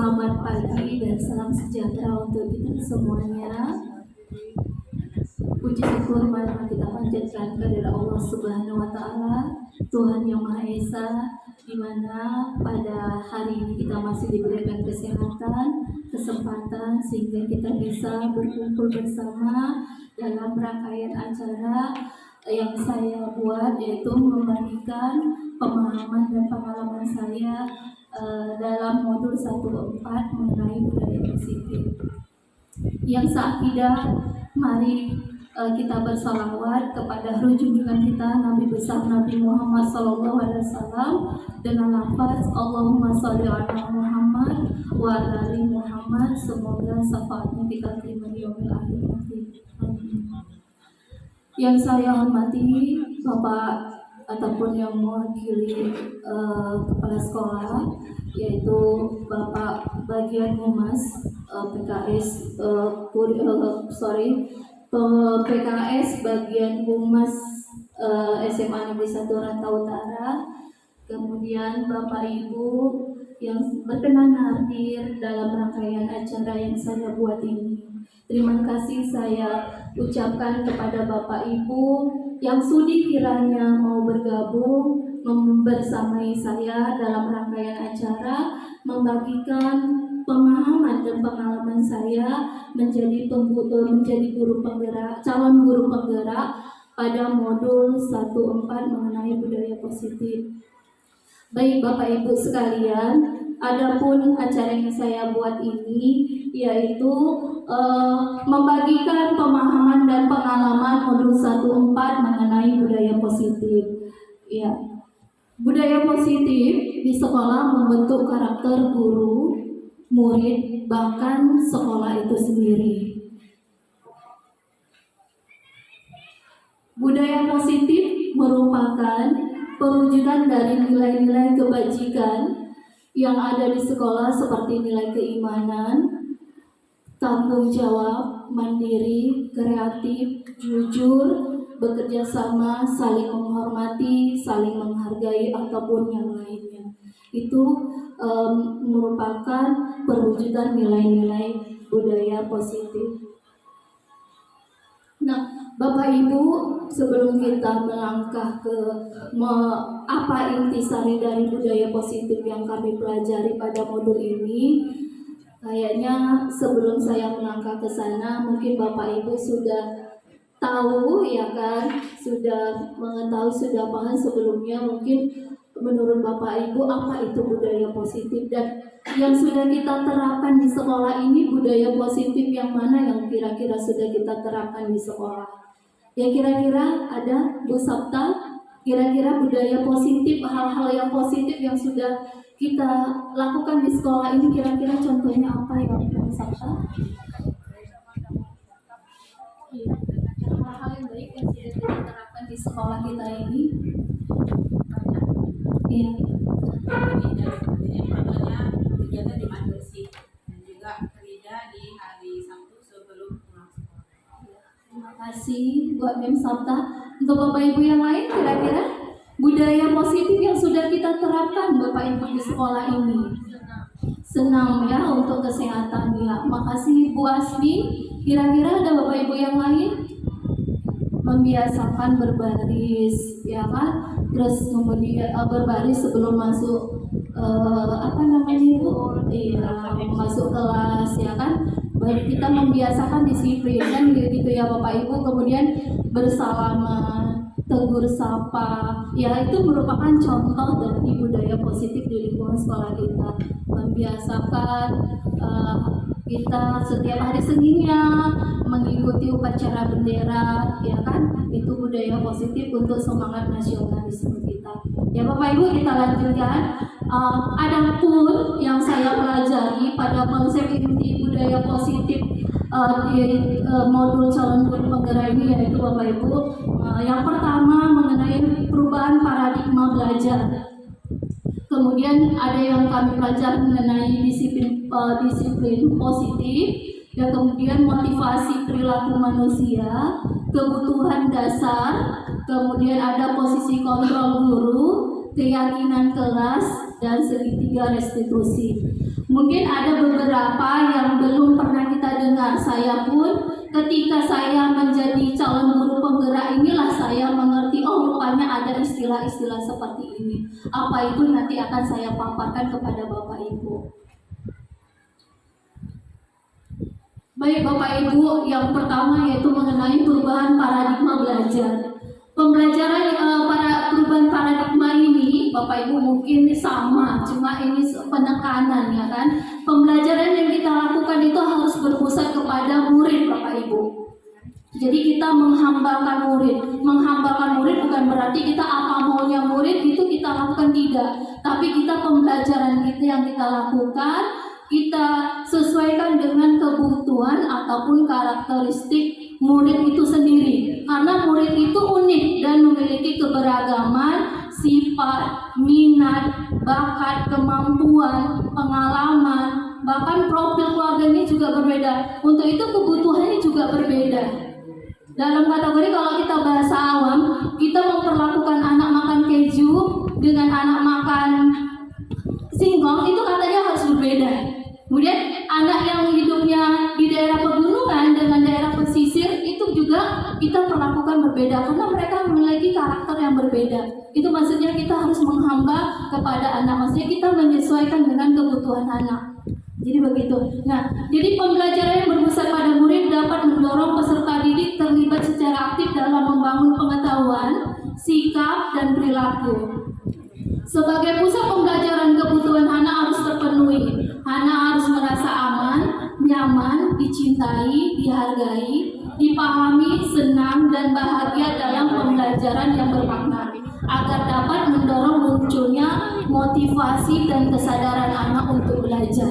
Selamat pagi dan salam sejahtera untuk kita semuanya. Puji syukur marilah kita panjatkan kehadirat Allah Subhanahu wa taala, Tuhan yang Maha Esa, di mana pada hari ini kita masih diberikan kesehatan, kesempatan sehingga kita bisa berkumpul bersama dalam rangkaian acara yang saya buat, yaitu membagikan pemahaman dan pengalaman saya dalam modul 1.4 mengenai budaya positif. Yang seakidah, mari kita bersalawat kepada junjungan kita Nabi besar Nabi Muhammad SAW dengan lafaz Allahumma sholli ala Muhammad wa ala ali Muhammad. Semoga syafaatnya kita terima di yaumil akhir. Yang saya hormati Bapak ataupun yang mewakili kepala sekolah, yaitu Bapak bagian Humas PKS PKS bagian Humas SMA Negeri 1 Rantau Utara, kemudian Bapak Ibu yang berkenan hadir dalam rangkaian acara yang saya buat ini. Terima kasih saya ucapkan kepada Bapak Ibu yang sudi kiranya mau bergabung bersamai saya dalam rangkaian acara membagikan pemahaman dan pengalaman saya menjadi guru penggerak, calon guru penggerak pada modul 1.4 mengenai budaya positif. Baik Bapak Ibu sekalian, adapun acara yang saya buat ini yaitu membagikan pemahaman dan pengalaman modul 1.4 mengenai budaya positif. Ya, budaya positif di sekolah membentuk karakter guru, murid, bahkan sekolah itu sendiri. Budaya positif merupakan perwujudan dari nilai-nilai kebajikan yang ada di sekolah seperti nilai keimanan, tanggung jawab, mandiri, kreatif, jujur, bekerja sama, saling menghormati, saling menghargai, ataupun yang lainnya. Itu merupakan perwujudan nilai-nilai budaya positif. Nah, Bapak Ibu, sebelum kita melangkah ke apa intisari dari budaya positif yang kami pelajari pada modul ini, kayaknya sebelum saya melangkah ke sana, mungkin Bapak Ibu sudah tahu, ya kan, sudah mengetahui, sudah paham sebelumnya. Mungkin menurut Bapak Ibu apa itu budaya positif, dan yang sudah kita terapkan di sekolah ini budaya positif yang mana yang kira-kira sudah kita terapkan di sekolah? Ya kira-kira ada Bu Sabta, kira-kira budaya positif, hal-hal yang positif yang sudah kita lakukan di sekolah ini, kira-kira contohnya apa ya Bu Sabta? Hal-hal yang baik yang sudah kita terapkan di sekolah kita ini. Iya. Contohnya kegiatan di bersih dan juga kerja di hari Sabtu sebelum pulang sekolah. Terima kasih buat Mem Sabta. Untuk Bapak Ibu yang lain, kira-kira budaya positif yang sudah kita terapkan Bapak Ibu di sekolah ini. Senam ya, untuk kesehatan ya. Makasih Bu Asmi. Kira-kira ada Bapak Ibu yang lain? Membiasakan berbaris, ya kan? Terus kemudian berbaris sebelum masuk masuk kelas, ya kan? Baik, kita membiasakan disiplin kan gitu ya Bapak Ibu. Kemudian bersalaman, tegur sapa, ya itu merupakan contoh dari budaya positif di lingkungan sekolah kita. Membiasakan kita setiap hari Seninnya mengikuti upacara bendera, ya kan? Itu budaya positif untuk semangat nasionalisme kita. Ya Bapak Ibu, kita lanjutkan. Adapun yang saya pelajari pada konsep inti budaya positif di modul calon guru penggerak ini, yaitu Bapak Ibu, yang pertama mengenai perubahan paradigma belajar. Kemudian ada yang kami pelajari mengenai disiplin positif, dan kemudian motivasi perilaku manusia, kebutuhan dasar, kemudian ada posisi kontrol guru, keyakinan kelas, dan segitiga restitusi. Mungkin ada beberapa yang belum pernah kita dengar. Saya pun ketika saya menjadi calon guru penggerak inilah saya mengerti, oh rupanya ada istilah-istilah seperti ini. Apa itu nanti akan saya paparkan kepada Bapak Ibu. Baik Bapak Ibu, yang pertama yaitu mengenai perubahan paradigma belajar. Pembelajaran perubahan paradigma ini Bapak Ibu mungkin sama, cuma ini penekanan ya kan. Pembelajaran yang kita lakukan itu harus berpusat kepada murid Bapak Ibu. Jadi kita menghambakan murid. Menghambakan murid bukan berarti kita apa maunya murid itu kita lakukan, tidak. Tapi kita pembelajaran kita yang kita lakukan, kita sesuaikan dengan kebutuhan ataupun karakteristik murid itu sendiri. Karena murid itu unik dan memiliki keberagaman, sifat, minat, bakat, kemampuan, pengalaman, bahkan profil keluarganya juga berbeda. Untuk itu kebutuhannya juga berbeda. Dalam kategori kalau kita bahasa awam, kita memperlakukan anak makan keju dengan anak makan singkong itu katanya harus berbeda. Kemudian anak yang hidupnya di daerah pegunungan dengan daerah pesisir itu juga kita perlakukan berbeda karena mereka memiliki karakter yang berbeda. Itu maksudnya kita harus menghamba kepada anak, maksudnya kita menyesuaikan dengan kebutuhan anak. Jadi begitu. Nah, jadi pembelajaran yang berpusat pada murid dapat mendorong peserta didik terlibat secara aktif dalam membangun pengetahuan, sikap, dan perilaku. Sebagai pusat pembelajaran, kebutuhan anak harus terpenuhi. Anak harus merasa aman, nyaman, dicintai, dihargai, dipahami, senang, dan bahagia dalam pembelajaran yang bermakna, agar dapat mendorong munculnya motivasi dan kesadaran anak untuk belajar.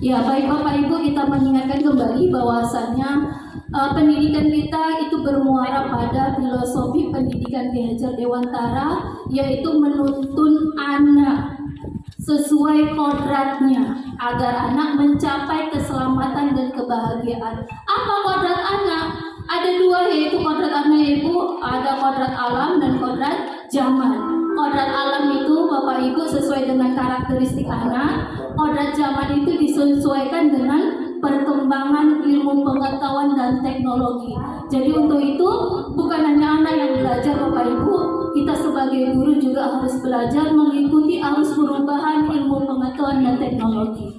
Ya, baik Bapak Ibu, kita mengingatkan kembali bahwasannya pendidikan kita itu bermuara pada filosofi pendidikan Ki Hajar Dewantara, yaitu menuntun anak sesuai kodratnya agar anak mencapai keselamatan dan kebahagiaan. Apa kodrat anak? Ada dua, yaitu kodrat anak Ibu, ada kodrat alam dan kodrat zaman. Kodrat alam itu Bapak Ibu sesuai dengan karakteristik anak. Kodrat zaman itu disesuaikan dengan perkembangan ilmu pengetahuan dan teknologi. Jadi untuk itu bukan hanya anak yang belajar Bapak Ibu, kita sebagai guru juga harus belajar mengikuti arus perubahan ilmu pengetahuan dan teknologi.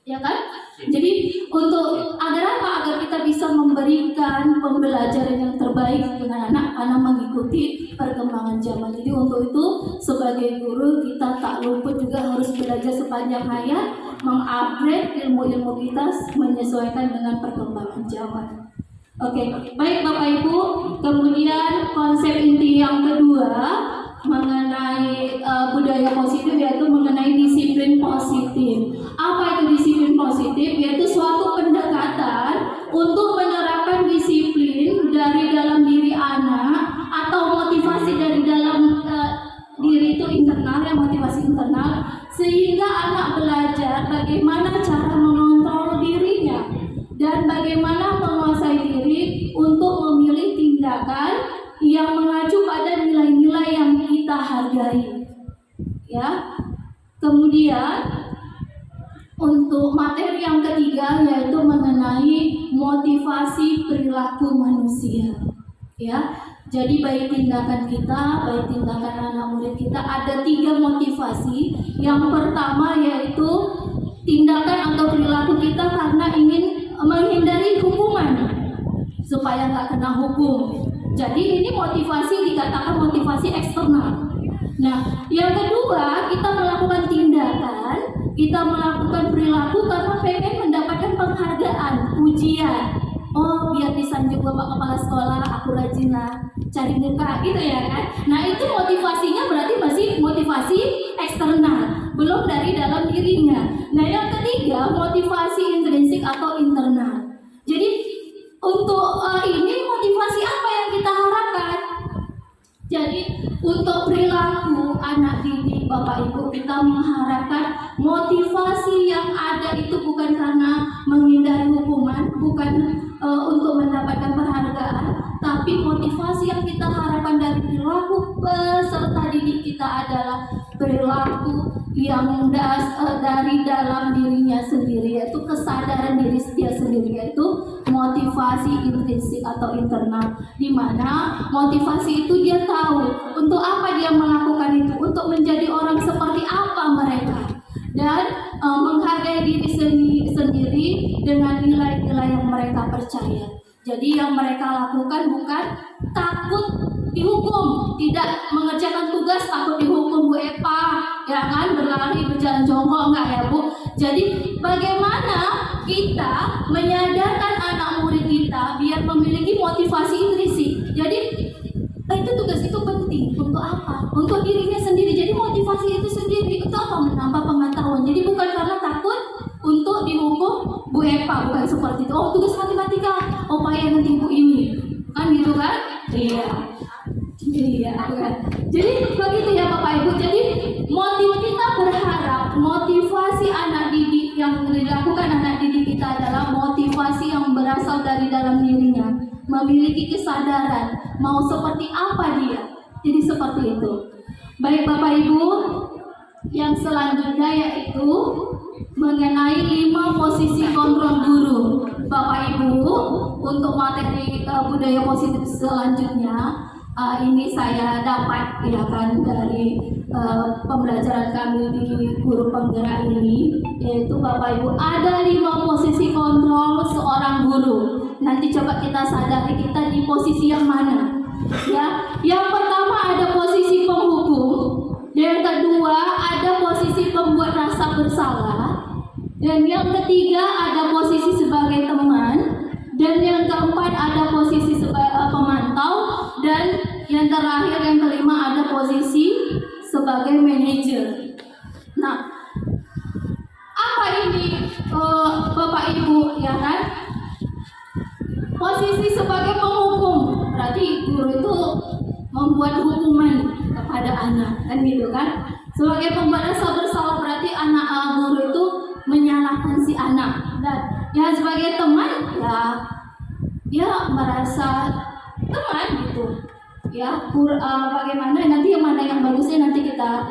Ya kan? Jadi untuk agar apa? Agar kita bisa memberikan pembelajaran yang terbaik dengan anak mengikuti perkembangan zaman. Jadi untuk itu sebagai guru kita tak luput juga harus belajar sepanjang hayat, mengupgrade ilmu-ilmu kita menyesuaikan dengan perkembangan zaman. Oke, baik Bapak Ibu. Kemudian konsep inti yang kedua mengenai budaya positif, yaitu mengenai disiplin positif. Apa itu disiplin positif? Yaitu suatu pendekatan untuk menerapkan disiplin dari dalam diri anak atau motivasi dari dalam diri itu internal, yang motivasi internal, sehingga anak belajar bagaimana cara mengontrol dirinya dan bagaimana menguasai diri untuk memilih tindakan yang mengacu pada nilai-nilai yang kita hargai. Ya. Kemudian untuk materi yang ketiga yaitu mengenai motivasi perilaku manusia. Ya. Jadi baik tindakan kita, baik tindakan anak murid kita ada 3 motivasi. Yang pertama yaitu tindakan atau perilaku kita karena ingin menghindari hukuman supaya nggak kena hukum. Jadi ini motivasi dikatakan motivasi eksternal. Nah, yang kedua kita melakukan tindakan, kita melakukan perilaku karena pengen mendapatkan penghargaan, pujian. Oh, biar disanjung Bapak Kepala Sekolah, aku rajin lah, cari muka gitu ya kan. Nah, itu motivasinya berarti masih motivasi eksternal, belum dari dalam dirinya. Nah, yang ketiga motivasi intrinsik atau internal. Jadi untuk ini motivasi apa yang kita harapkan? Jadi untuk perilaku anak didik Bapak Ibu, kita mengharapkan motivasi yang ada itu bukan karena menghindari hukuman, bukan untuk mendapatkan penghargaan, tapi motivasi yang kita harapkan dari perilaku peserta didik kita adalah perilaku yang dari dalam dirinya sendiri, yaitu kesadaran diri dia sendiri, yaitu motivasi intrinsik atau internal, di mana motivasi itu dia tahu untuk apa dia melakukan itu, untuk menjadi orang seperti apa mereka, dan menghargai diri sendiri dengan nilai-nilai yang mereka percaya. Jadi yang mereka lakukan bukan takut dihukum, tidak mengerjakan tugas takut dihukum Bu Epa, ya kan, berlari berjalan jongkok, enggak ya Bu. Jadi bagaimana kita menyadarkan anak murid kita biar memiliki motivasi intrinsik. Jadi itu tugas itu penting untuk apa? Untuk dirinya sendiri. Jadi motivasi itu sendiri itu apa? Menambah pengetahuan. Jadi bukan karena takut untuk dihukum Bu Epa, bukan seperti itu. Oh, tugas matematika, oh payah nanti Bu ini, kan gitu kan? Iya. Iya, kan. Jadi begitu ya Bapak Ibu. Jadi kita berharap motivasi anak didik yang dilakukan anak didik kita adalah motivasi yang berasal dari dalam dirinya, memiliki kesadaran mau seperti apa dia. Jadi seperti itu. Baik Bapak Ibu, yang selanjutnya yaitu mengenai 5 posisi kontrol guru. Bapak Ibu, untuk materi budaya positif selanjutnya, ini saya dapat ya kan dari pembelajaran kami di guru penggerak ini, yaitu Bapak Ibu ada 5 posisi kontrol seorang guru. Nanti coba kita sadari kita di posisi yang mana. Ya, yang pertama ada posisi penghukum, yang kedua ada posisi pembuat rasa bersalah, dan yang ketiga ada posisi sebagai teman, dan yang keempat ada posisi sebagai pemantau, dan yang terakhir yang kelima ada posisi sebagai manajer. Nah, apa ini Bapak Ibu ya kan? Posisi sebagai penghukum berarti guru itu membuat hukuman kepada anak, kan gitu kan? Sebagai pembuat rasa bersalah berarti anak guru itu menyalahkan si anak, dan ya sebagai teman ya dia merasa teman gitu ya. Bagaimana nanti yang mana yang bagusnya nanti kita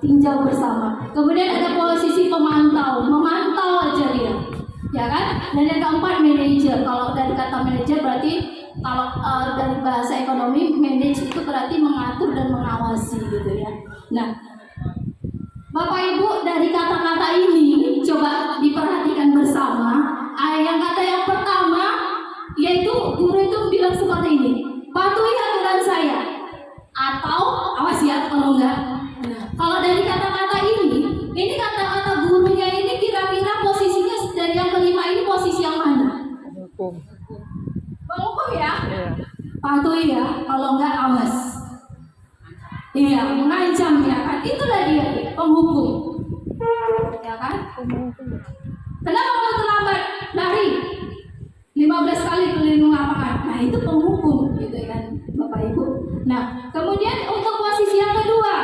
tinjau bersama. Kemudian ada posisi pemantau, memantau aja dia ya kan. Dan yang keempat manajer. Kalau dari kata manajer berarti kalau dari bahasa ekonomi manage itu berarti mengatur dan mengawasi gitu ya. Nah Bapak Ibu, dari kata-kata ini coba diperhatikan bersama. Yang kata yang pertama yaitu guru itu bilang seperti ini, patuhi aturan saya, atau awas ya kalau enggak. Nah, kalau dari kata-kata ini kata-kata gurunya ini kira-kira posisinya dari yang kelima ini posisi yang mana? Hukum. Penghukum ya? Iya. Patuhi ya, kalau enggak awas. Iya, mengancam ya kan? Itulah dia, penghukum. Ya kan? Kenapa kamu terlambat? Lari 15 kali keliling lapangan. Nah, itu penghukum gitu kan, Bapak Ibu. Nah, kemudian untuk posisi yang kedua,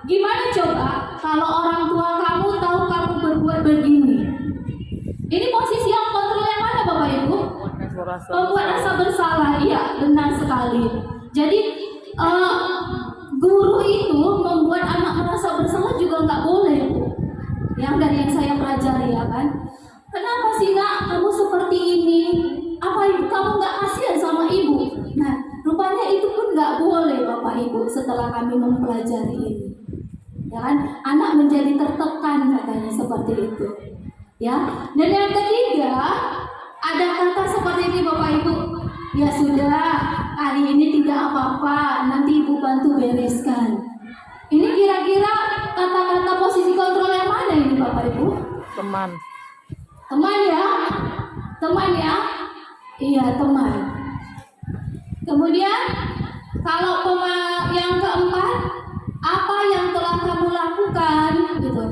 gimana coba kalau orang tua kamu tahu kamu berbuat begini? Ini posisi yang kontrol yang mana Bapak Ibu? Membuat rasa bersalah. Iya, benar sekali. Jadi guru itu membuat anak merasa bersalah juga nggak boleh. Yang dari yang saya pelajari ya kan. Kenapa sih nak kamu seperti ini? Apa ibu kamu nggak kasihan sama ibu? Nah, rupanya itu pun nggak boleh Bapak Ibu setelah kami mempelajari ini. Ya kan? Anak menjadi tertekan katanya seperti itu. Ya. Dan yang ketiga, ada kata seperti ini Bapak Ibu. Ya sudah, hari ini tidak apa-apa, nanti ibu bantu bereskan. Ini kira-kira kata-kata posisi kontrol yang mana ini Bapak Ibu? Teman. Teman ya? Teman ya? Iya, teman. Kemudian kalau yang keempat, apa yang telah kamu lakukan gitu.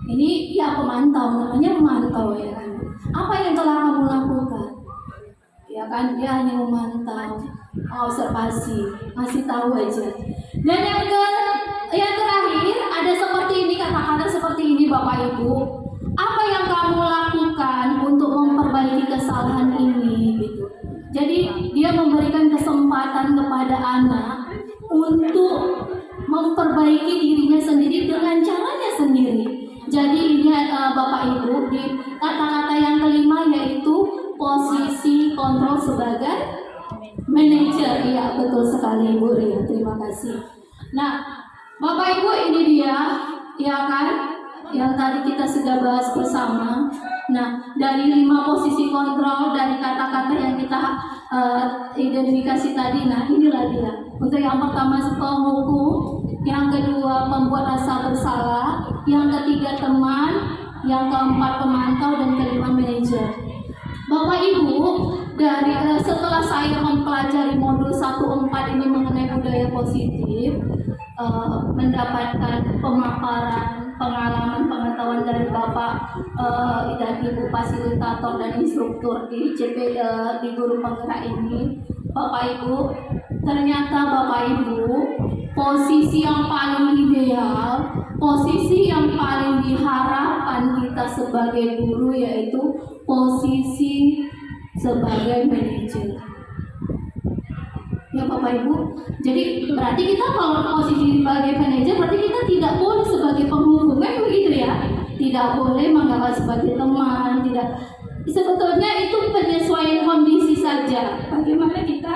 Ini ya pemantau, namanya memantau ya kan. Apa yang telah kamu lakukan? Ya kan, dia hanya memantau, observasi, masih tahu aja. Dan yang terakhir ada seperti ini, kata-kata seperti ini Bapak Ibu. Apa yang kamu lakukan untuk memperbaiki kesalahan ini gitu. Jadi dia memberikan kesempatan kepada anak untuk memperbaiki dirinya sendiri dengan cara kontrol sebagai manajer. Iya, betul sekali Ibu Ria, terima kasih. Nah, Bapak Ibu, ini dia, ya kan, yang tadi kita sudah bahas bersama. Nah, dari 5 posisi kontrol dari kata-kata yang kita identifikasi tadi, nah inilah dia. Untuk yang pertama penghukum, yang kedua pembuat rasa bersalah, yang ketiga teman, yang keempat pemantau, dan kelima manajer. Bapak Ibu, dari setelah saya mempelajari modul 1.4 ini mengenai budaya positif, mendapatkan pemaparan, pengalaman, pengetahuan dari Bapak dan Ibu fasilitator dan instruktur di di guru penggerak ini, Bapak Ibu, ternyata Bapak Ibu, posisi yang paling ideal, posisi yang paling diharapkan kita sebagai guru yaitu posisi sebagai manajer. Ya Bapak Ibu, jadi berarti kita kalau posisi sebagai manajer berarti kita tidak boleh sebagai penghukum, kan begitu ya? Tidak boleh menganggap sebagai teman, tidak. Sebetulnya itu penyesuaian kondisi saja. Bagaimana kita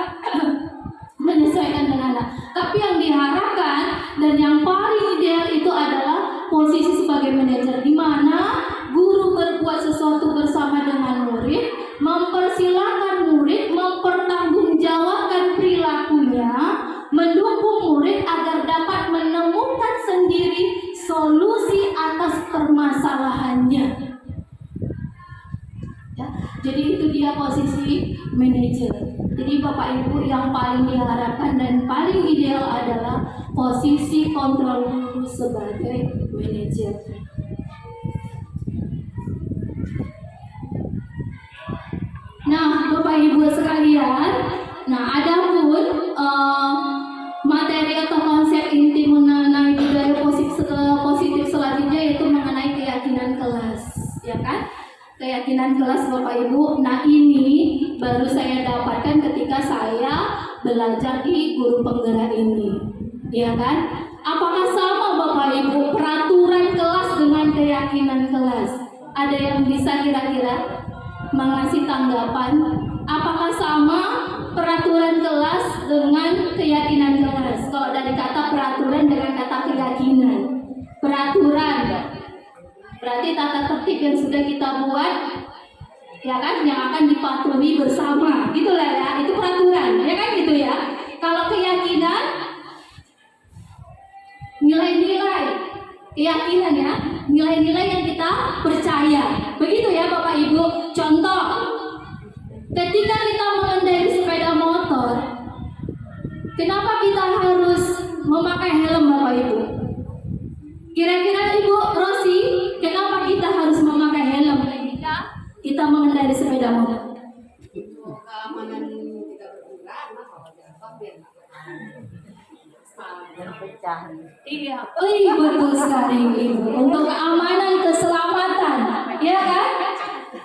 menyesuaikan dengan anak. Tapi yang diharapkan dan yang paling ideal itu adalah posisi sebagai manajer, di mana guru berbuat sesuatu bersama dengan murid, mempersilahkan murid mempertanggungjawabkan perilakunya, mendukung murid agar dapat menemukan sendiri solusi atas permasalahannya. Ya, jadi itu dia posisi manajer. Jadi Bapak Ibu, yang paling diharapkan dan paling ideal adalah posisi kontrol guru sebagai manajer. Nah, Bapak Ibu sekalian, nah adapun materi atau konsep inti mengenai budaya positif selanjutnya yaitu mengenai keyakinan kelas, ya kan? Keyakinan kelas Bapak Ibu. Nah, ini baru saya dapatkan ketika saya belajar di guru penggerak ini, ya kan? Apakah sama Bapak Ibu peraturan kelas dengan keyakinan kelas? Ada yang bisa kira-kira mengasih tanggapan? Apakah sama peraturan kelas dengan keyakinan kelas? Kalau dari kata peraturan dengan kata keyakinan, peraturan berarti tata tertib yang sudah kita buat, ya kan, yang akan dipatuhi bersama, gitulah ya, itu peraturan, ya kan gitu ya. Kalau keyakinan, nilai-nilai, keyakinan ya, nilai-nilai yang kita percaya, begitu ya Bapak Ibu. Contoh, ketika kita mengendarai sepeda motor, kenapa kita harus memakai helm Bapak Ibu? Kira-kira Ibu Rosi, kenapa kita harus memakai helm ketika kita mengendarai sepeda motor? Keamanan kita bergerak, kalau jatuh biar berpecah. Iya, betul sekali Ibu. Untuk keamanan, keselamatan, ya kan?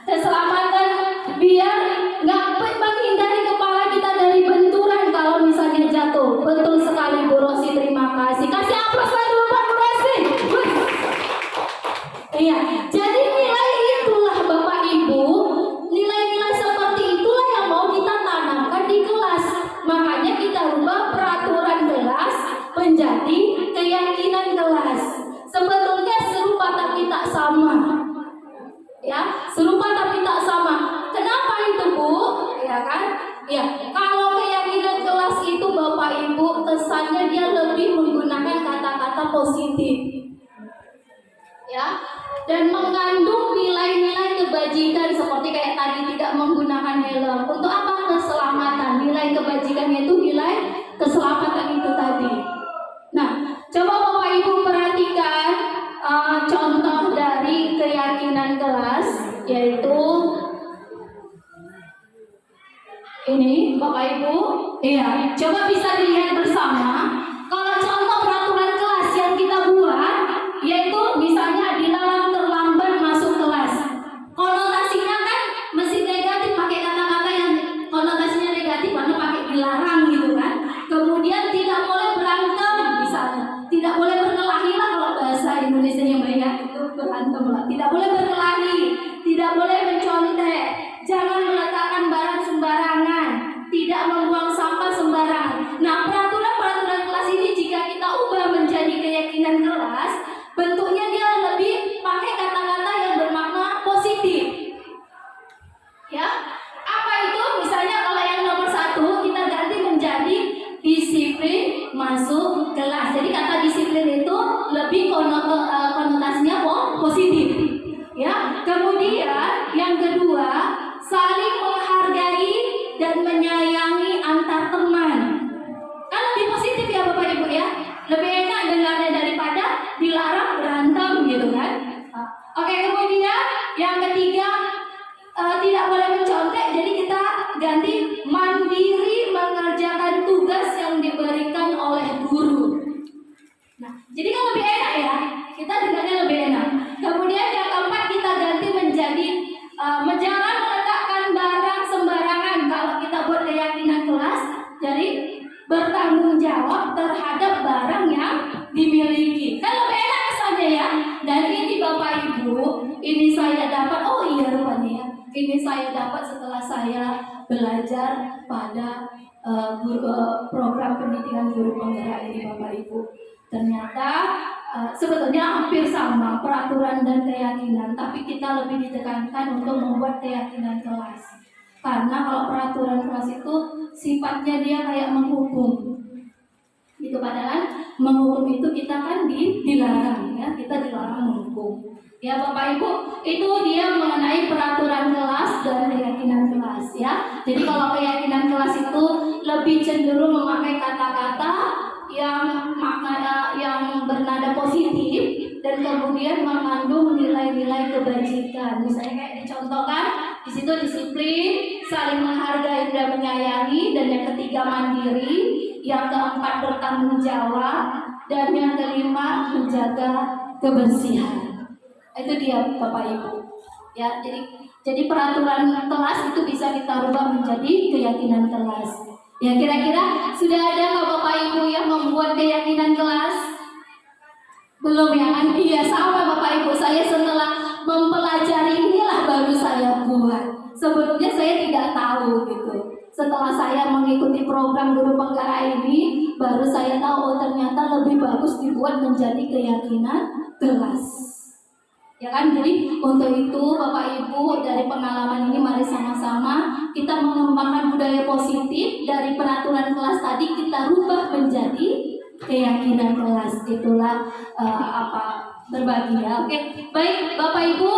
Keselamatan biar nggak menghindari kepala kita dari benturan kalau misalnya jatuh. Betul sekali Bu Rosi, terima kasih. Kasih aplaus lagi buat Bu Rosi. Iya, jadi nilai itulah Bapak Ibu, nilai-nilai seperti itulah yang mau kita tanamkan di kelas. Makanya kita rubah peraturan kelas menjadi keyakinan kelas. Sebetulnya serupa tapi tak sama. Ya, serupa tapi tak sama. Kenapa itu Bu? Ya kan? Ya, kalau keyakinan kelas itu Bapak Ibu kesannya dia lebih menggunakan kata-kata positif. Ya, dan mengandung nilai-nilai kebajikan seperti kayak tadi tidak menggunakan helm. Untuk apa? Keselamatan. Nilai kebajikannya itu nilai keselamatan itu tadi. Nah, coba Bapak Ibu perhatikan contoh dari keyakinan kelas, yaitu ini Bapak Ibu. Iya, coba bisa dilihat bersama. Kalau contoh peraturan kelas yang kita buat, yaitu misalnya dilarang terlambat masuk kelas. Konotasinya kan mesti negatif, pakai kata-kata yang konotasinya negatif, karena pakai dilarang gitu kan. Kemudian tidak boleh berantem misalnya, tidak boleh berkelahi lah kalau bahasa Indonesia yang mereka itu berantem lah. Tidak boleh berkelahi, tidak boleh mencontek, jangan meletakkan barang sembarangan. masuk kelas. Jadi kata disiplin itu lebih konotasinya positif. Ya, kemudian yang kedua, saling menghargai dan menyayangi antar teman. Kan lebih positif ya Bapak Ibu ya. Lebih enak dengarnya daripada dilarang berantem gitu kan. Oke, kemudian yang ketiga, tidak boleh mencontek. Jadi kita ganti mandiri mengerjakan tugas yang diberikan oleh guru. Nah, jadi kan lebih enak ya. Kita dengarnya lebih enak. Kemudian yang keempat, kita ganti menjadi jangan meletakkan barang sembarangan kalau kita buat keyakinan kelas. Jadi bertanggung jawab terhadap barang yang dimiliki. Kan lebih enak kesannya ya. Dan ini Bapak Ibu, ini saya dapat, oh iya rupanya ya. Ini saya dapat setelah saya belajar pada program pendidikan guru penggerak ini Bapak Ibu. Ternyata sebetulnya hampir sama peraturan dan keyakinan, tapi kita lebih ditekankan untuk membuat keyakinan kelas. Karena kalau peraturan kelas itu sifatnya dia kayak menghukum. Itu padahal menghukum itu kita kan dilarang ya, kita dilarang menghukum. Ya Bapak Ibu, itu dia mengenai peraturan kelas dan keyakinan kelas ya. Jadi kalau keyakinan kelas itu lebih cenderung memakai kata-kata yang bernada positif dan kemudian mengandung nilai-nilai kebajikan. Misalnya kayak dicontohkan di situ disiplin, saling menghargai dan menyayangi, dan yang ketiga mandiri, yang keempat bertanggung jawab, dan yang kelima menjaga kebersihan. Itu dia Bapak Ibu. Ya, jadi peraturan kelas itu bisa kita rubah menjadi keyakinan kelas. Ya, kira-kira sudah ada nggak Bapak Ibu yang membuat keyakinan kelas? Belum ya kan? Iya sama Bapak Ibu, saya setelah mempelajari inilah baru saya buat. Sebelumnya saya tidak tahu gitu. Setelah saya mengikuti program guru penggerak ini, baru saya tahu ternyata lebih bagus dibuat menjadi keyakinan kelas. Ya kan, jadi untuk itu Bapak Ibu dari pengalaman ini mari sama-sama kita mengembangkan budaya positif dari peraturan kelas tadi kita rubah menjadi keyakinan kelas. Itulah berbagi ya. Oke, baik Bapak Ibu,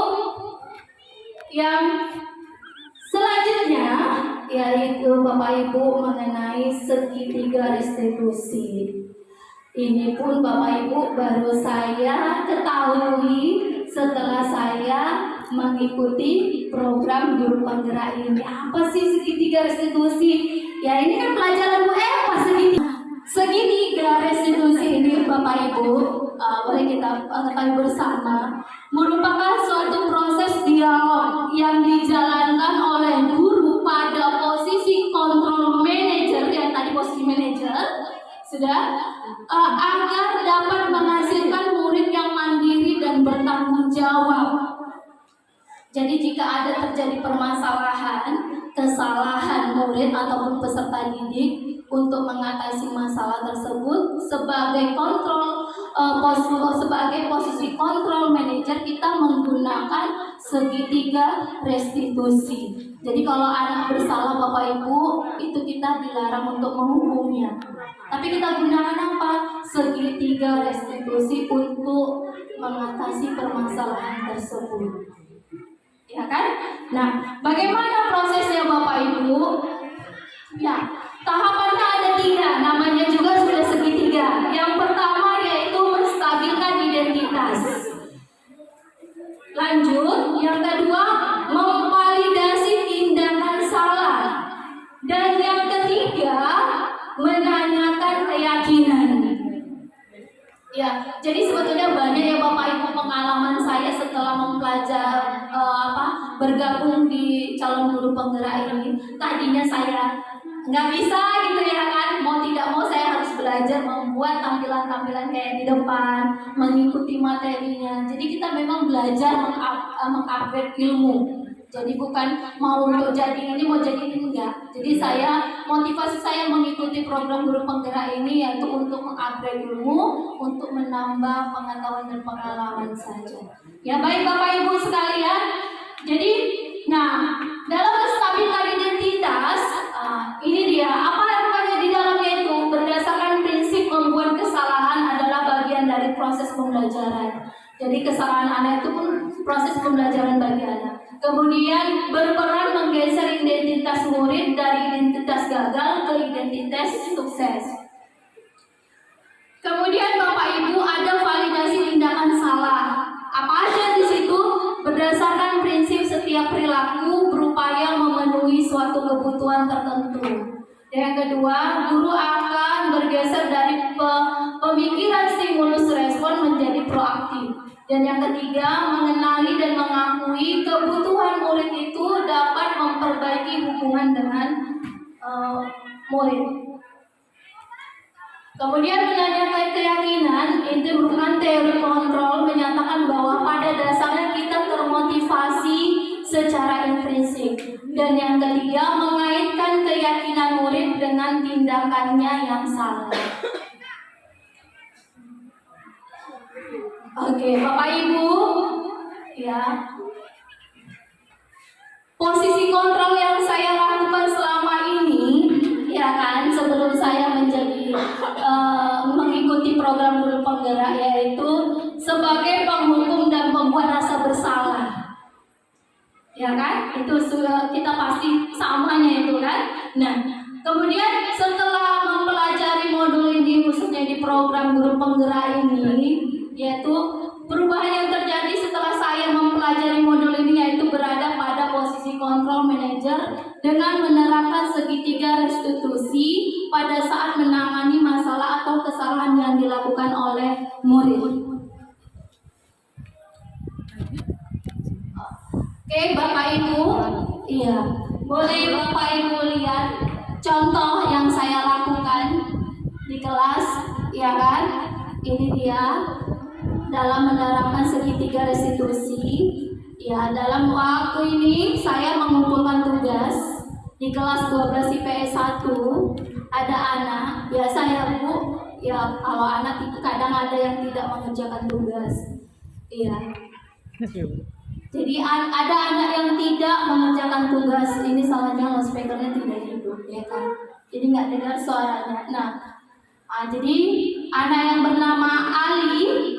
yang selanjutnya yaitu Bapak Ibu mengenai segitiga restitusi. Ini pun Bapak Ibu baru saya ketahui setelah saya mengikuti program guru penggerak ini. Apa sih segitiga restitusi? Ya ini kan pelajaran Bu Eva segitiga restitusi ini Bapak Ibu boleh kita ketahui bersama merupakan suatu proses dialog yang dijalankan oleh guru pada posisi control manager, yang tadi posisi manager sudah, agar dapat menghasilkan murid yang mandiri dan bertanggung jawab. Jadi jika ada terjadi permasalahan, kesalahan murid ataupun peserta didik untuk mengatasi masalah tersebut sebagai posisi kontrol manajer kita menggunakan segitiga restitusi. Jadi kalau anak bersalah Bapak Ibu itu kita dilarang untuk menghukumnya. Tapi kita gunakan apa? Segitiga restitusi untuk mengatasi permasalahan tersebut. Ya kan? Nah, bagaimana prosesnya Bapak Ibu? Ya, tahapannya ada 3, namanya juga sudah segitiga. Yang pertama yaitu menstabilkan identitas. Lanjut, yang kedua memvalidasi tindakan salah. Dan yang ketiga menanyakan keyakinan. Ya, jadi sebetulnya banyak ya Bapak Ibu pengalaman saya setelah mempelajari bergabung di calon guru penggerak ini. Tadinya saya nggak bisa gitu ya kan, mau tidak mau saya harus belajar membuat tampilan-tampilan kayak di depan, mengikuti materinya. Jadi kita memang belajar mengupgrade ilmu. Jadi bukan mau untuk jadi ini, mau jadi ini, enggak. Jadi motivasi saya mengikuti program guru penggerak ini yaitu untuk mengupgrade ilmu, untuk menambah pengetahuan dan pengalaman saja. Ya baik Bapak Ibu sekalian. Jadi, dalam menstabilkan identitas, ini dia apa rupanya di dalamnya itu berdasarkan prinsip Jadi kesalahan anak itu pun proses pembelajaran bagi anak. Kemudian berperan menggeser identitas murid dari identitas gagal ke identitas sukses. Kemudian Bapak Ibu ada validasi tindakan salah. Apa aja di situ? Berdasarkan prinsip setiap perilaku berupaya memenuhi suatu kebutuhan tertentu. Yang kedua, guru akan bergeser dari pemikiran stimulus respon menjadi proaktif. Dan yang ketiga, mengenali dan mengakui kebutuhan murid itu dapat memperbaiki hubungan dengan murid. Kemudian menanyakan keyakinan, itu merupakan teori kontrol menyatakan bahwa pada dasarnya kita termotivasi secara intrinsik. Dan yang ketiga, mengaitkan keyakinan murid dengan tindakannya yang salah. Oke, Bapak Ibu, ya. Posisi kontrol yang saya lakukan selama ini, ya kan, sebelum saya menjadi mengikuti program guru penggerak, yaitu sebagai penghukum dan pembuat rasa bersalah, ya kan, itu kita pasti samanya itu kan. Nah, kemudian setelah mempelajari modul ini, khususnya di program guru penggerak ini, yaitu perubahan yang terjadi setelah saya mempelajari modul ini, yaitu berada pada posisi kontrol manager dengan menerapkan segitiga restitusi pada saat menangani masalah atau kesalahan yang dilakukan oleh murid. Oke, Bapak Ibu, iya, boleh Bapak Ibu lihat contoh yang saya lakukan di kelas, ya kan? Ini dia dalam menerapkan segitiga restitusi. Ya, dalam waktu ini saya mengumpulkan tugas di kelas 12 IPS 1. Ada anak, biasa ya Bu, ya kalau anak itu kadang ada yang tidak mengerjakan tugas. Iya. Jadi ada anak yang tidak mengerjakan tugas, ini salahnya loudspeakernya tidak hidup, ya kan? Jadi nggak dengar suaranya. Nah, jadi anak yang bernama Ali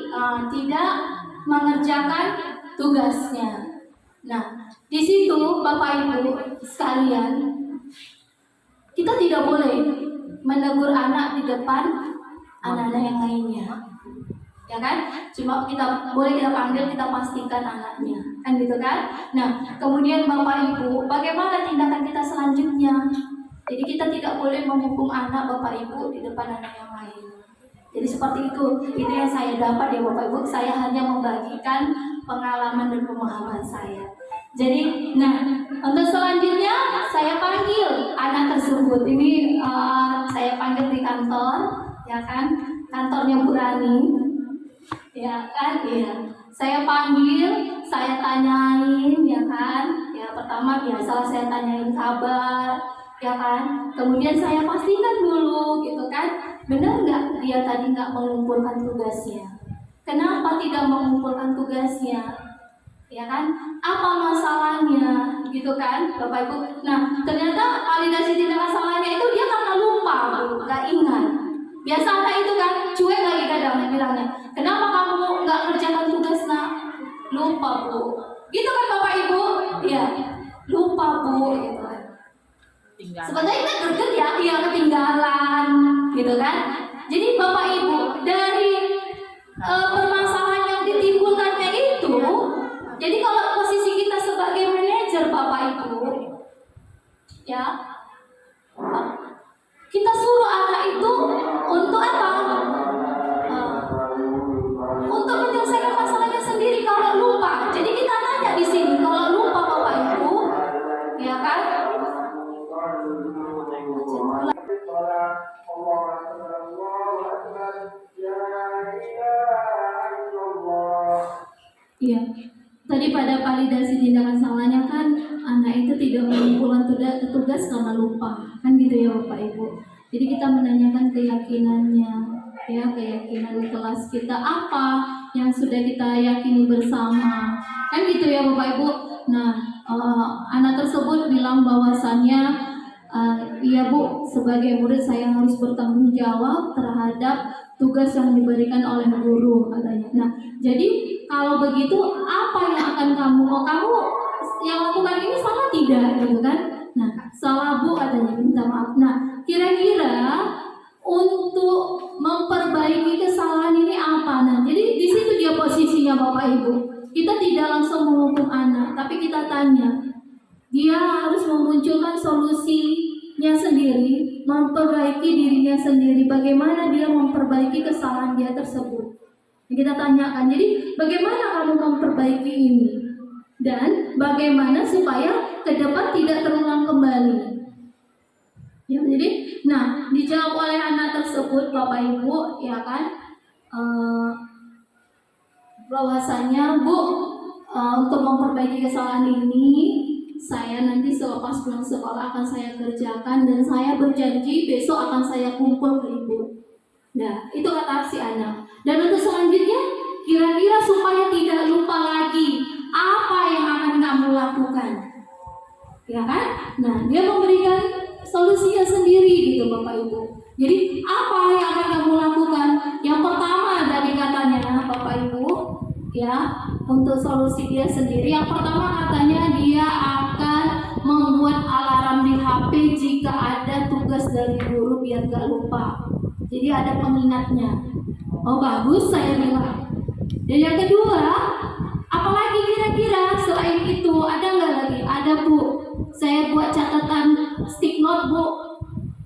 tidak mengerjakan tugasnya. Nah, di situ Bapak Ibu sekalian, kita tidak boleh menegur anak di depan anak-anak yang lainnya, ya kan? Cuma kita panggil, kita pastikan anaknya, kan gitu kan? Nah, kemudian Bapak Ibu, bagaimana tindakan kita selanjutnya? Jadi kita tidak boleh menghukum anak Bapak Ibu di depan anak yang lain. Jadi seperti itu yang saya dapat ya Bapak Ibu. Saya hanya membagikan pengalaman dan pemahaman saya. Jadi, nah, untuk selanjutnya saya panggil anak tersebut. Ini saya panggil di kantor, ya kan? Kantornya Bu Rani, ya kan? Iya. Saya panggil, saya tanyain, ya kan? Ya pertama biasa saya tanyain kabar, ya kan? Kemudian saya pastikan dulu, gitu kan? Benar nggak dia tadi nggak mengumpulkan tugasnya? Kenapa tidak mengumpulkan tugasnya? Ya kan? Apa masalahnya? Gitu kan, Bapak Ibu? Nah, ternyata validasi tindakan salahnya itu dia karena lupa, Bu, nggak ingat. Biasa anak itu kan cuek lagi kadang bilangnya, kenapa kamu nggak kerjakan tugas nak? Lupa Bu. Gitu kan Bapak Ibu? Iya, lupa Bu. Gitu kan. Sebenarnya kita kerja ya ketinggalan, gitu kan? Jadi Bapak Ibu, dari permasalahan yang ditimbulkannya itu, jadi kalau posisi kita sebagai manajer Bapak Ibu, ya, kita suruh anak itu untuk apa? Untuk menyelesaikan masalahnya sendiri kalau lupa. Jadi kita tanya di sini, kalau lupa Bapak Ibu, ya kan? Iya, tadi pada validasi tindakan salahnya kan anak itu tidak mengumpulkan tugas karena lupa, kan gitu ya Bapak Ibu. Jadi kita menanyakan keyakinannya, ya keyakinan kelas kita apa yang sudah kita yakini bersama, kan gitu ya Bapak Ibu. Nah, anak tersebut bilang bahwasannya iya Bu, sebagai murid saya harus bertanggung jawab terhadap tugas yang diberikan oleh guru katanya. Nah, jadi kalau begitu apa yang akan kamu, kamu yang lakukan ini salah tidak gitu kan? Nah, salah Bu katanya, minta maaf. Nah, kira-kira untuk memperbaiki kesalahan ini apa? Nah, jadi di situ dia posisinya Bapak Ibu. Kita tidak langsung menghukum anak, tapi kita tanya. Dia harus memunculkan solusinya sendiri, memperbaiki dirinya sendiri. Bagaimana dia memperbaiki kesalahan dia tersebut? Kita tanyakan. Jadi, bagaimana kamu memperbaiki ini? Dan bagaimana supaya ke depan tidak terulang kembali? Ya, jadi, nah dijawab oleh anak tersebut, Bapak Ibu, ya kan, bahwasanya Bu, untuk memperbaiki kesalahan ini, saya nanti selepas pulang sekolah akan saya kerjakan dan saya berjanji besok akan saya kumpul ke Ibu. Nah, itu kata si anak. Dan untuk selanjutnya, kira-kira supaya tidak lupa lagi, apa yang akan kamu lakukan? Ya kan? Nah, dia memberikan solusinya sendiri gitu Bapak Ibu. Jadi apa yang akan kamu lakukan? Yang pertama dari katanya Bapak Ibu, ya, untuk solusi dia sendiri. Yang pertama katanya dia akan membuat alarm di HP jika ada tugas dari guru biar gak lupa. Jadi ada pengingatnya. Oh bagus, saya bilang. Dan yang kedua, apalagi kira-kira selain itu ada nggak lagi? Ada Bu. Saya buat catatan stick note Bu.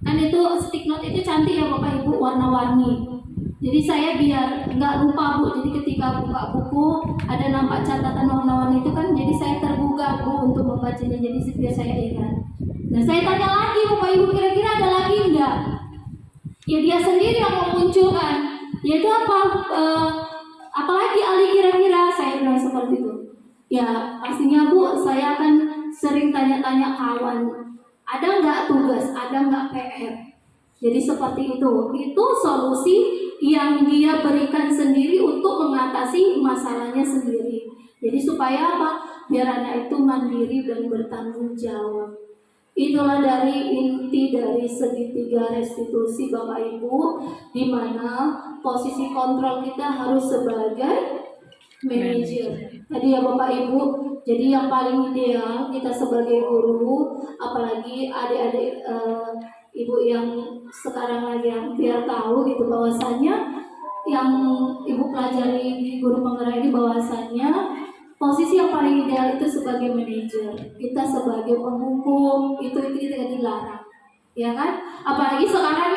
Kan itu stick note itu cantik ya Bapak Ibu, warna-warni. Jadi saya biar nggak lupa Bu. Jadi ketika buka buku ada nampak catatan warna-warni itu kan, jadi saya terbuka Bu untuk membacanya. Jadi biar saya ingat. Nah saya tanya lagi Bapak Ibu, kira-kira ada lagi nggak? Ya dia sendiri yang memunculkan. Yaitu apa? Apalagi Ali kira-kira, saya bilang seperti itu. Ya pastinya Bu, saya akan sering tanya-tanya kawan. Ada nggak tugas? Ada nggak PR? Jadi seperti itu. Itu solusi yang dia berikan sendiri untuk mengatasi masalahnya sendiri. Jadi supaya apa? Biar anak itu mandiri dan bertanggung jawab. Itulah dari inti dari segitiga restitusi Bapak Ibu, di mana posisi kontrol kita harus sebagai manajer. Tadi ya Bapak Ibu, jadi yang paling ideal kita sebagai guru, apalagi adik-adik ibu yang sekarang lagi yang biar tahu gitu bahwasanya yang ibu pelajari di guru penggerak ini bahwasanya posisi yang paling ideal itu sebagai manajer, kita sebagai penghukum itu tidak dilarang, ya kan? Apalagi sekarang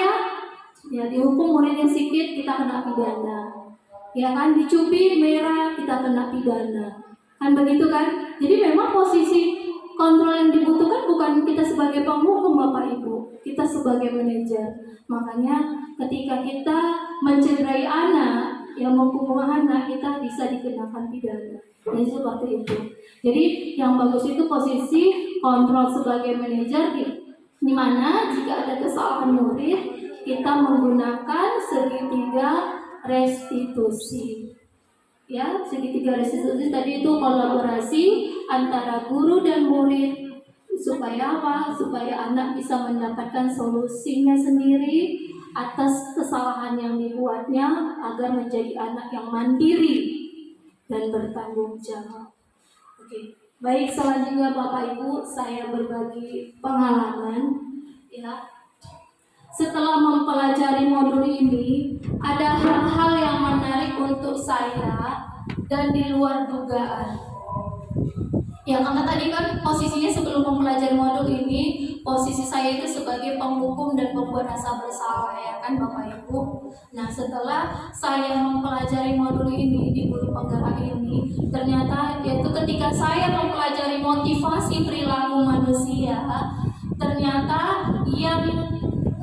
ya dihukum muridnya sikit kita kena pidana, ya kan? Dicubit merah kita kena pidana, kan begitu kan? Jadi memang posisi kontrol yang dibutuhkan bukan kita sebagai penghukum Bapak Ibu, kita sebagai manajer. Makanya ketika kita mencederai anak, yang menghukum anak, kita bisa dikenakan pidana. Jadi seperti itu. Jadi yang bagus itu posisi kontrol sebagai manajer, di mana jika ada kesalahan murid kita menggunakan segitiga restitusi. Ya, segitiga restitusi tadi itu kolaborasi antara guru dan murid supaya apa? Supaya anak bisa mendapatkan solusinya sendiri atas kesalahan yang dibuatnya agar menjadi anak yang mandiri dan bertanggung jawab. Oke, baik, selanjutnya Bapak Ibu, saya berbagi pengalaman. Ya, setelah mempelajari modul ini, ada hal-hal yang menarik untuk saya dan di luar dugaan. Ya, karena tadi kan posisinya sebelum mempelajari modul ini, posisi saya itu sebagai penghukum dan pembuat rasa bersalah, ya kan Bapak Ibu. Nah, setelah saya mempelajari modul ini di guru penggerak ini, ternyata yaitu ketika saya mempelajari motivasi perilaku manusia, ternyata yang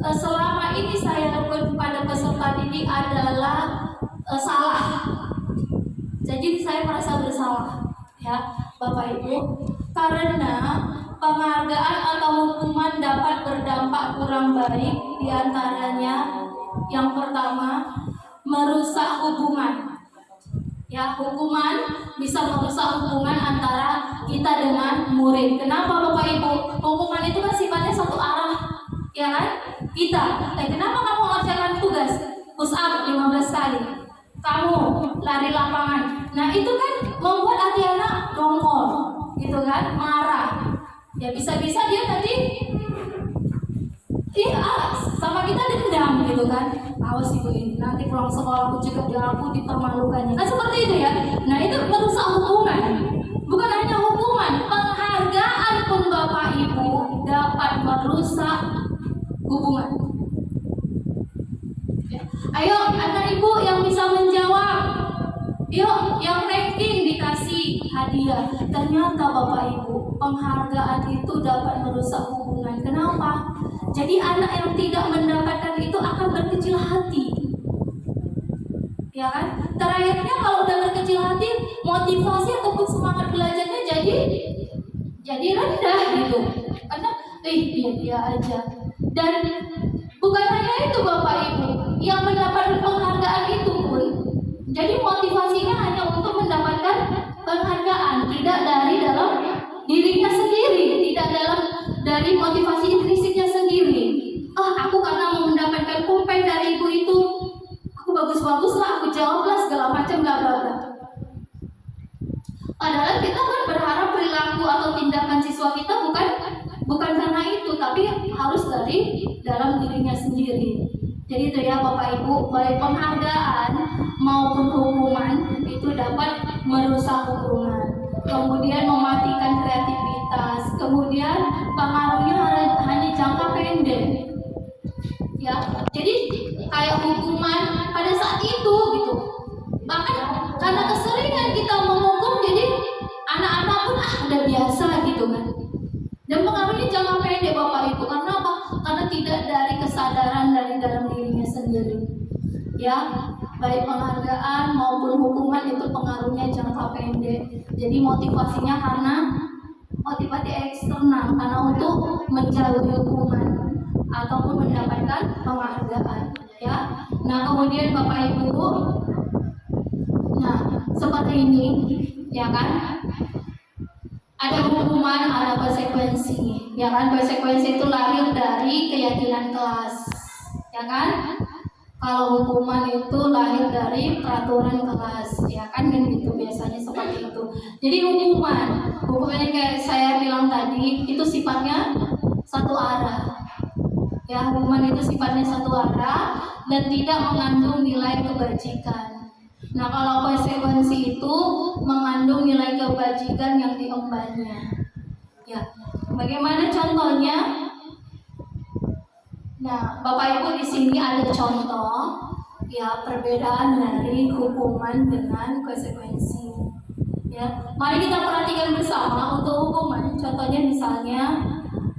selama ini saya lakukan kepada peserta didik adalah salah. Jadi saya merasa bersalah, ya Bapak Ibu, karena penghargaan atau hukuman dapat berdampak kurang baik, diantaranya yang pertama merusak hubungan. Ya, hukuman bisa merusak hubungan antara kita dengan murid. Kenapa Bapak Ibu? Hukuman itu kan sifatnya satu arah, ya kan? Kenapa kamu mengerjakan tugas push up 15 kali? kamu lari lapangan. Nah itu kan membuat hati anak dongkol, gitu kan, marah. Ya bisa-bisa dia tadi sama kita dendam gitu kan. Awas ibu ini, nanti pulang sekolah aku juga aku dipermalukannya. Kan seperti itu ya. Nah itu merusak hubungan. Bukan hanya hubungan, penghargaan pun Bapak Ibu dapat merusak hubungan. Ya. Ayo anak ibu yang bisa menjawab. Yuk yang ranking dikasih hadiah. Ternyata Bapak Ibu, penghargaan itu dapat merusak hubungan. Kenapa? Jadi anak yang tidak mendapatkan itu akan berkecil hati. Ya kan? Terakhirnya kalau udah berkecil hati, motivasi ataupun semangat belajarnya jadi rendah gitu. Karena dia aja. Dan bukan hanya itu Bapak Ibu, yang mendapatkan penghargaan itu pun jadi motivasinya hanya untuk mendapatkan penghargaan, tidak dari dalam dirinya sendiri, tidak dari motivasi intrinsiknya sendiri. Aku karena mau mendapatkan pulpen dari ibu itu, aku bagus-bagus lah, aku jawab lah segala macam bla bla bla. Padahal kita kan berharap perilaku atau tindakan siswa kita bukan karena itu, tapi harus dari dalam dirinya sendiri. Jadi itu ya Bapak Ibu, baik penghargaan maupun hukuman itu dapat merusak hubungan, kemudian mematikan kreativitas, kemudian pengaruhnya hanya jangka pendek. Ya, jadi kayak hukuman pada saat itu gitu. Bahkan karena keseringan kita menghukum, jadi anak-anak pun udah biasa gitu kan. Dan pengaruhnya jangka pendek Bapak Ibu. Karena apa? Karena tidak dari kesadaran dari dalam dirinya sendiri. Ya, baik penghargaan maupun hukuman itu pengaruhnya jangka pendek. Jadi motivasinya karena motivasi eksternal, karena untuk menjauhi hukuman ataupun mendapatkan penghargaan. Ya, nah kemudian Bapak Ibu, nah seperti ini, ya kan? Ada hukuman, ada konsekuensi, ya kan? Konsekuensi itu lahir dari keyakinan kelas, ya kan? Kalau hukuman itu lahir dari peraturan kelas, ya kan? Dan itu biasanya seperti itu. Jadi hukuman yang kayak saya bilang tadi itu sifatnya satu arah. Ya, hukuman itu sifatnya satu arah dan tidak mengandung nilai kebajikan. Nah, kalau konsekuensi itu mengandung nilai kebajikan yang diembannya. Ya, bagaimana contohnya? Nah, Bapak Ibu di sini ada contoh ya perbedaan dari hukuman dengan konsekuensi. Ya, mari kita perhatikan bersama untuk hukuman. Contohnya misalnya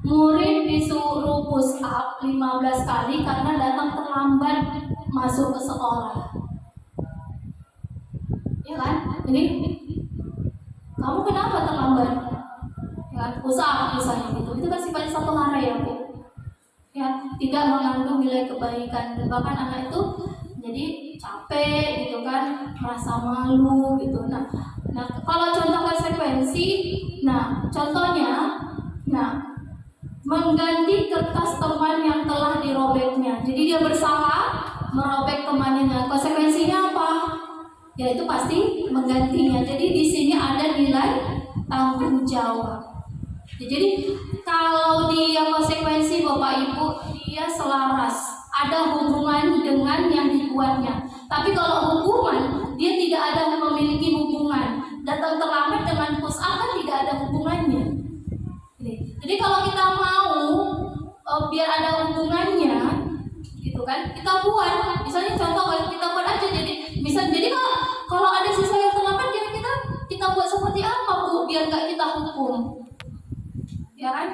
murid disuruh push up 15 kali karena datang terlambat masuk ke sekolah. Ya kan? Jadi kamu kenapa terlambat? Ya, push up misalnya gitu. Itu kan sifatnya satu hara ya Bu. Ya, tidak mengandung nilai kebaikan. Dan bahkan anak itu jadi capek gitu kan, merasa malu gitu. Nah kalau contoh konsekuensi, contohnya, mengganti kertas teman yang telah dirobeknya. Jadi dia berusaha merobek temannya. Konsekuensinya apa? Ya itu pasti menggantinya. Jadi di sini ada nilai tanggung jawab. Jadi kalau dia konsekuensi Bapak Ibu, dia selaras, ada hubungan dengan yang dibuatnya. Tapi kalau hukuman, dia tidak ada memiliki hubungan. Datang terlambat dengan push up kan tidak ada hubungannya. Jadi kalau kita mau biar ada hubungannya, gitu kan? Kita buat, misalnya contoh kita buat aja. Jadi kalau ada siswa yang terlambat, kita buat seperti apa Bu? Biar nggak kita hukum. Ya kan?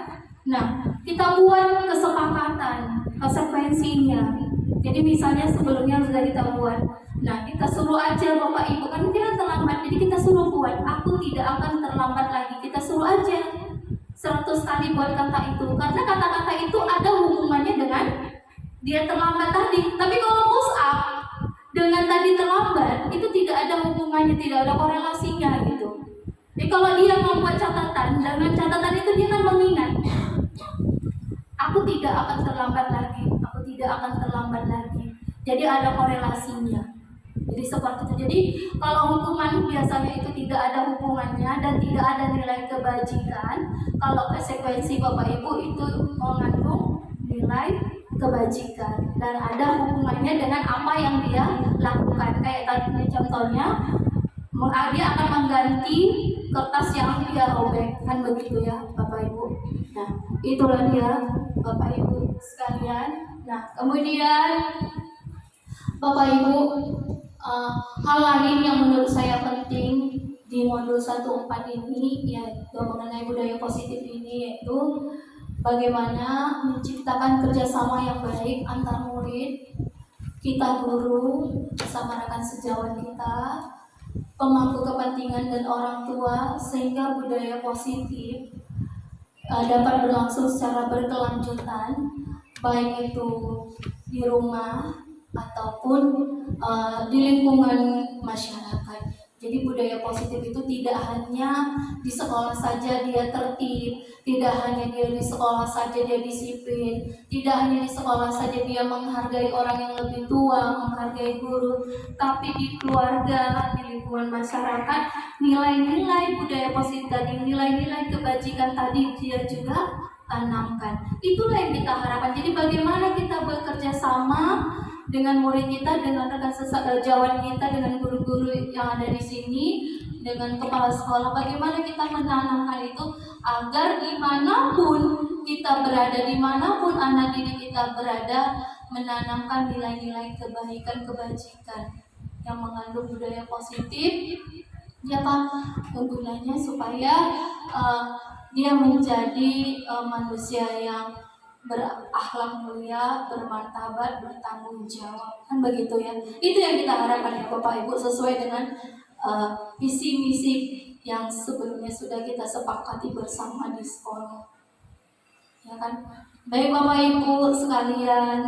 Nah, kita buat kesepakatan, konsekuensinya. Jadi misalnya sebelumnya sudah kita buat. Nah, kita suruh aja Bapak Ibu, kan kita terlambat. Jadi kita suruh buat, aku tidak akan terlambat lagi. Kita suruh aja 100 kali buat kata itu. Karena kata-kata itu ada hubungannya dengan dia terlambat tadi. Tapi kalau push up dengan tadi terlambat, itu tidak ada hubungannya, tidak ada korelasinya gitu. Jadi kalau dia membuat catatan, dengan catatan itu dia kan mengingat, aku tidak akan terlambat lagi, aku tidak akan terlambat lagi. Jadi ada korelasinya. Jadi seperti itu. Jadi kalau hukuman biasanya itu tidak ada hubungannya dan tidak ada nilai kebajikan. Kalau konsekuensi Bapak Ibu itu mengandung nilai kebajikan dan ada hubungannya dengan apa yang dia lakukan. Kayak tadi contohnya, dia akan mengganti kertas yang dia robek, kan begitu ya Bapak Ibu. Nah, itulah dia Bapak Ibu sekalian. Nah, kemudian Bapak Ibu, hal lain yang menurut saya penting di modul 14 ini yaitu mengenai budaya positif ini, yaitu bagaimana menciptakan kerjasama yang baik antar murid, kita guru, bersama rekan sejawat kita, pemangku kepentingan dan orang tua, sehingga budaya positif dapat berlangsung secara berkelanjutan, baik itu di rumah ataupun di lingkungan masyarakat. Jadi budaya positif itu tidak hanya di sekolah saja dia tertib, tidak hanya dia di sekolah saja dia disiplin, tidak hanya di sekolah saja dia menghargai orang yang lebih tua, menghargai guru, tapi di keluarga, di lingkungan masyarakat, nilai-nilai budaya positif tadi, nilai-nilai kebajikan tadi dia juga tanamkan. Itulah yang kita harapkan. Jadi bagaimana kita bekerja sama dengan murid kita, dengan rekan sejawat kita, dengan guru-guru yang ada di sini, dengan kepala sekolah, bagaimana kita menanamkan itu agar dimanapun kita berada, dimanapun anak didik kita berada, menanamkan nilai-nilai kebaikan, kebajikan yang mengandung budaya positif. Ya Pak, gunanya supaya dia menjadi manusia yang berakhlak mulia, bermartabat, bertanggung jawab, kan begitu ya. Itu yang kita harapkan ya Bapak Ibu, sesuai dengan visi misi yang sebelumnya sudah kita sepakati bersama di sekolah, ya kan. Baik Bapak Ibu sekalian,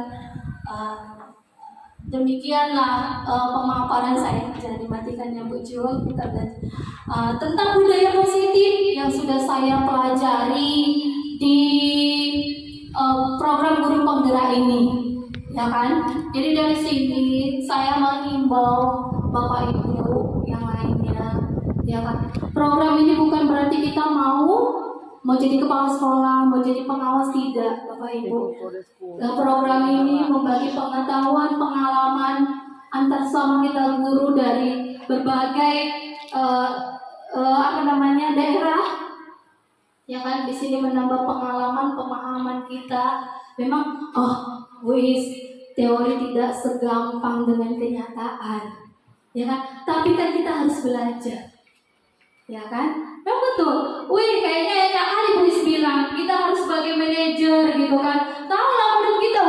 demikianlah pemaparan saya. Jadi matikannya Bu Jo, kita belajar tentang budaya positif yang sudah saya pelajari di program guru penggerak ini, ya kan. Jadi dari sini saya menghimbau Bapak Ibu yang lainnya, ya kan. Program ini bukan berarti kita mau jadi kepala sekolah, mau jadi pengawas, tidak Bapak Ibu. Nah, program ini membagi pengetahuan, pengalaman antar sama kita guru dari berbagai daerah, ya kan. Di sini menambah pengalaman, pemahaman kita. Memang teori tidak segampang dengan kenyataan, ya kan. Tapi kan kita harus belajar, ya kan. Memang betul. Kayaknya Kak Ali Buis bilang kita harus sebagai manajer gitu kan. Tahu lah menurut kita,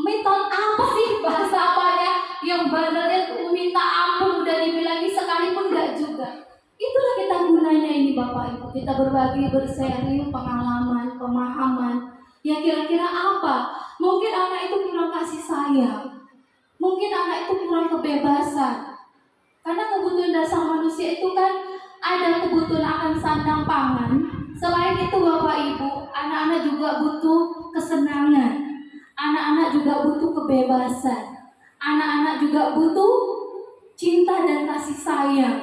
metode apa sih, bahasa apanya yang benernya minta ampun udah dibilangin sekalipun enggak juga. Itulah kita gunanya ini Bapak Ibu. Kita berbagi, bersharing pengalaman, pemahaman. Ya kira-kira apa? Mungkin anak itu kurang kasih sayang. Mungkin anak itu kurang kebebasan. Karena kebutuhan dasar manusia itu kan ada kebutuhan akan sandang pangan. Selain itu Bapak Ibu, anak-anak juga butuh kesenangan. Anak-anak juga butuh kebebasan. Anak-anak juga butuh cinta dan kasih sayang.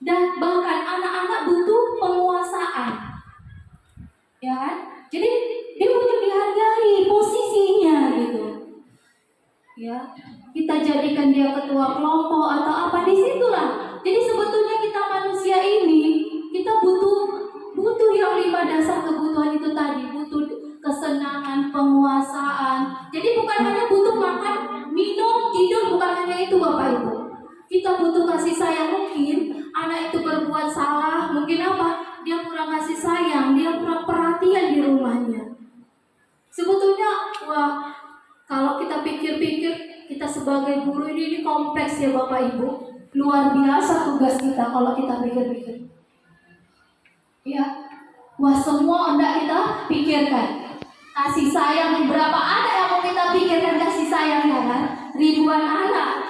Dan bahkan anak-anak butuh penguasaan, ya kan? Jadi dia butuh dihargai posisinya gitu, ya. Kita jadikan dia ketua kelompok atau apa, disitulah. Jadi sebetulnya kita manusia ini kita butuh yang 5 dasar kebutuhan itu tadi, butuh kesenangan, penguasaan. Jadi bukan hanya butuh makan, minum, tidur, bukan hanya itu Bapak Ibu. Kita butuh kasih sayang. Mungkin anak itu berbuat salah, mungkin apa? Dia kurang kasih sayang, dia kurang perhatian di rumahnya. Sebetulnya, kalau kita pikir-pikir, kita sebagai guru ini kompleks ya Bapak Ibu. Luar biasa tugas kita kalau kita pikir-pikir. Ya, semua hendak kita pikirkan. Kasih sayang, berapa anak yang mau kita pikirkan kasih sayangnya kan? Ribuan anak,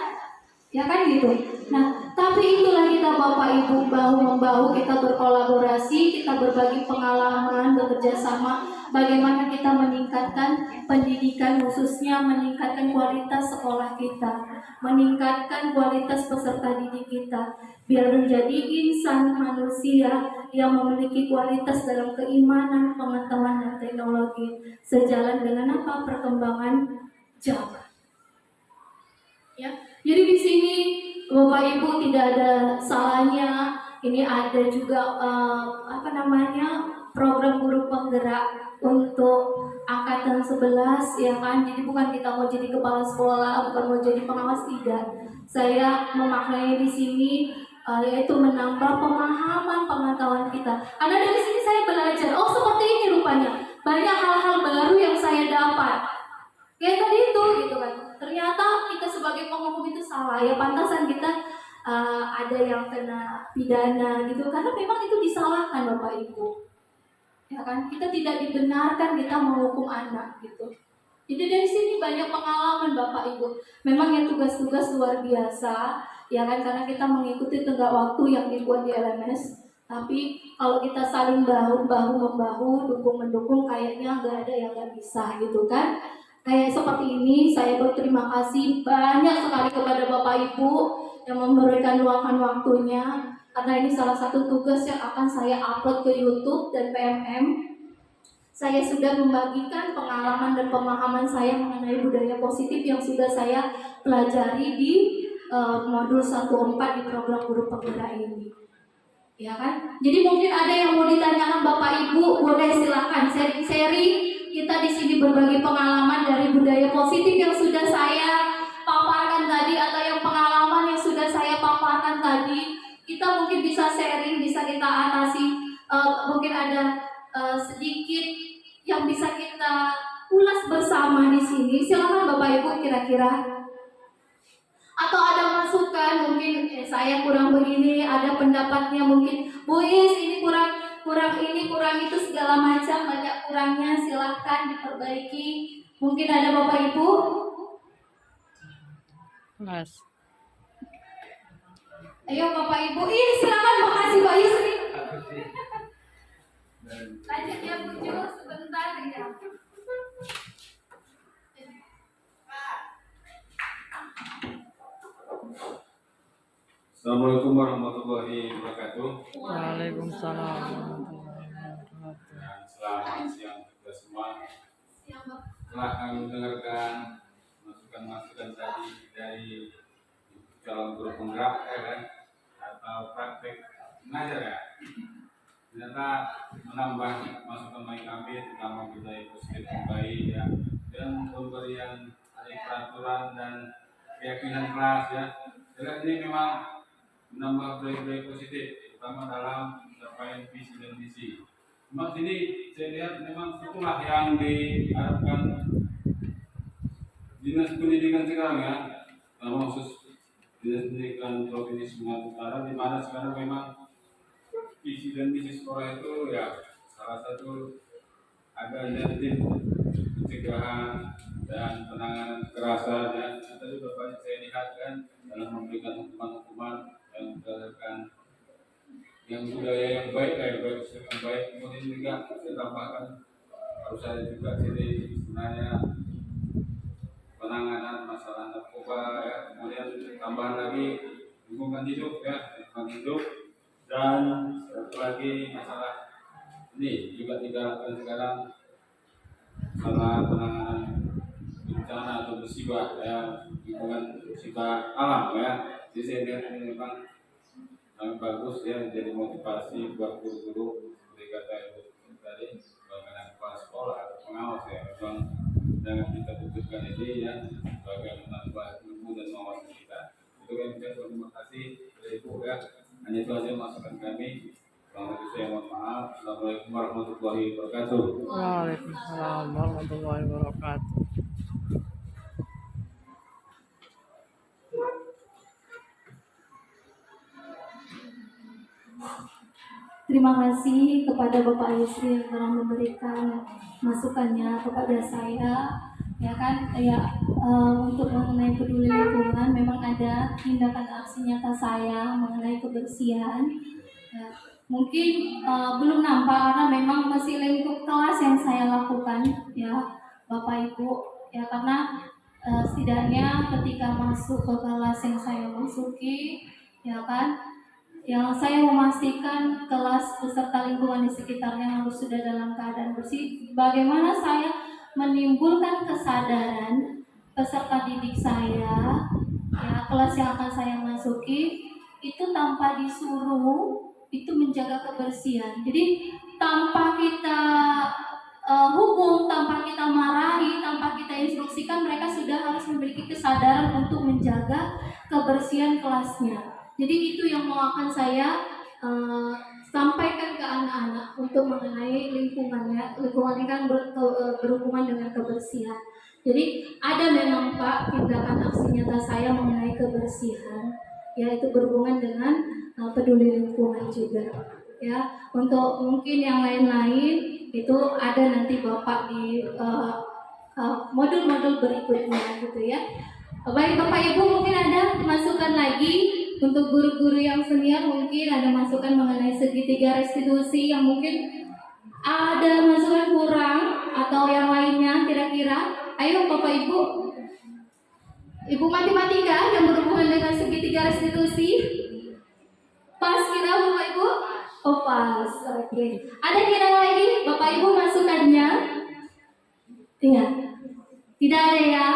ya kan gitu. Nah, tapi Tapi itulah kita Bapak Ibu, bahu membahu kita berkolaborasi, kita berbagi pengalaman, bekerja sama, bagaimana kita meningkatkan pendidikan, khususnya meningkatkan kualitas sekolah kita, meningkatkan kualitas peserta didik kita, biar menjadi insan manusia yang memiliki kualitas dalam keimanan, pengetahuan, dan teknologi, sejalan dengan apa? Perkembangan zaman. Ya, jadi di sini Bapak Ibu tidak ada salahnya. Ini ada juga program guru penggerak untuk angkatan 11 ya kan. Jadi bukan kita mau jadi kepala sekolah, bukan mau jadi pengawas, tidak. Saya memaknai di sini yaitu menambah pemahaman pengetahuan kita. Karena dari sini saya belajar, oh seperti ini rupanya. Banyak hal-hal baru yang saya dapat. Kayak tadi itu gitu kan. Ternyata kita sebagai penghukum itu salah. Ya pantasan kita ada yang kena pidana gitu. Karena memang itu disalahkan Bapak Ibu. Ya kan? Kita tidak dibenarkan kita menghukum anak gitu. Jadi dari sini banyak pengalaman Bapak Ibu. Memang yang tugas-tugas luar biasa. Ya kan? Karena kita mengikuti tenggat waktu yang dibuat di LMS. Tapi kalau kita saling bahu-membahu, dukung-mendukung, kayaknya nggak ada yang nggak bisa gitu kan. Kayak seperti ini, saya berterima kasih banyak sekali kepada Bapak Ibu yang memberikan luangkan waktunya. Karena ini salah satu tugas yang akan saya upload ke YouTube dan PMM. Saya sudah membagikan pengalaman dan pemahaman saya mengenai budaya positif yang sudah saya pelajari di modul 14 di program guru penggerak ini. Ya kan? Jadi mungkin ada yang mau ditanyakan Bapak Ibu, boleh silakan sharing-sharing. Kita di sini berbagi pengalaman dari budaya positif yang sudah saya paparkan tadi, atau yang pengalaman yang sudah saya paparkan tadi. Kita mungkin bisa sharing, bisa kita atasi. Mungkin ada sedikit yang bisa kita ulas bersama di sini. Silakan Bapak Ibu kira-kira. Atau ada masukan, mungkin saya kurang begini, ada pendapatnya mungkin Bu Is ini kurang ini, kurang itu, segala macam, banyak kurangnya, silahkan diperbaiki. Mungkin ada Bapak Ibu? Mas. Ayo Bapak Ibu, silakan, makasih Pak Yusri. Lanjut ya Bu Jo, sebentar ya. Assalamualaikum warahmatullahi wabarakatuh. Waalaikumsalam warahmatullahi wabarakatuh. Dan selamat siang kita semua. Telah kami mendengarkan masukan-masukan tadi dari calon guru penggerak ya kan, atau praktek mengajar ya. Ternyata menambah masukan bagi kami tentang budaya positif yang baik ya, dan pemberian peraturan dan keyakinan kelas ya. Dan ini memang menambah budaya positif, terutama dalam capaian visi dan misi. Memang sini saya lihat memang itulah yang diharapkan Dinas Pendidikan sekarang ya, khusus Dinas Pendidikan Provinsi Sumatera Utara, di mana sekarang memang visi dan misi sekolah itu ya salah satu adanya tim pencegahan dan penanganan kekerasan ya. Tadi Bapak saya lihat kan dalam memberikan hukuman-hukuman yang berdasarkan yang budaya yang baik, yang baik. Kemudian juga saya tambahkan, harus saya juga sini sebenarnya penanganan masalah narkoba ya. Kemudian tambahan lagi lingkungan hidup ya, lingkungan hidup, dan satu lagi masalah ini juga digalakkan sekarang masalah penanganan bencana atau musibah ya, lingkungan musibah alam ya. Jadi saya lihat ini memang sangat bagus ya, jadi motivasi buat guru-guru seperti kata Ibu tadi, bagaimana kepala sekolah atau pengawas ya, memang jangan kita butuhkan ini ya sebagai menambah ilmu dan wawasan kita. Itu kan terima kasih dari Ibu ya. Hanya itu aja masukan kami. Kalau itu saya mohon maaf. Assalamualaikum warahmatullahi wabarakatuh. Waalaikumsalam warahmatullahi wabarakatuh. Terima kasih kepada Bapak Yusri yang telah memberikan masukannya kepada saya. ya kan, untuk mengenai peduli lingkungan memang ada tindakan aksi nyata saya mengenai kebersihan. Ya, mungkin belum nampak karena memang masih lingkup kelas yang saya lakukan, ya Bapak Ibu, ya karena setidaknya ketika masuk ke kelas yang saya masuki, ya kan, yang saya memastikan kelas beserta lingkungan di sekitarnya harus sudah dalam keadaan bersih. Bagaimana saya menimbulkan kesadaran peserta didik saya, ya kelas yang akan saya masuki itu tanpa disuruh itu menjaga kebersihan. Jadi tanpa kita hukum, tanpa kita marahi, tanpa kita instruksikan, mereka sudah harus memiliki kesadaran untuk menjaga kebersihan kelasnya. Jadi itu yang mau akan saya sampaikan ke anak-anak untuk mengenai lingkungannya. Lingkungan ini kan berhubungan dengan kebersihan. Jadi ada memang Pak tindakan aksi nyata saya mengenai kebersihan, yaitu berhubungan dengan peduli lingkungan juga. Ya, untuk mungkin yang lain-lain itu ada nanti Bapak di modul-modul berikutnya gitu ya. Baik Bapak Ibu, mungkin ada masukan lagi untuk guru-guru yang senior, mungkin ada masukan mengenai segitiga restitusi yang mungkin ada masukan kurang atau yang lainnya kira-kira. Ayo Bapak Ibu. Ibu matematika yang berhubungan dengan segitiga restitusi. Pas kira Bapak Ibu? Oh pas, oke. Ada kira lagi Bapak Ibu masukannya? Iya. Tidak ada ya?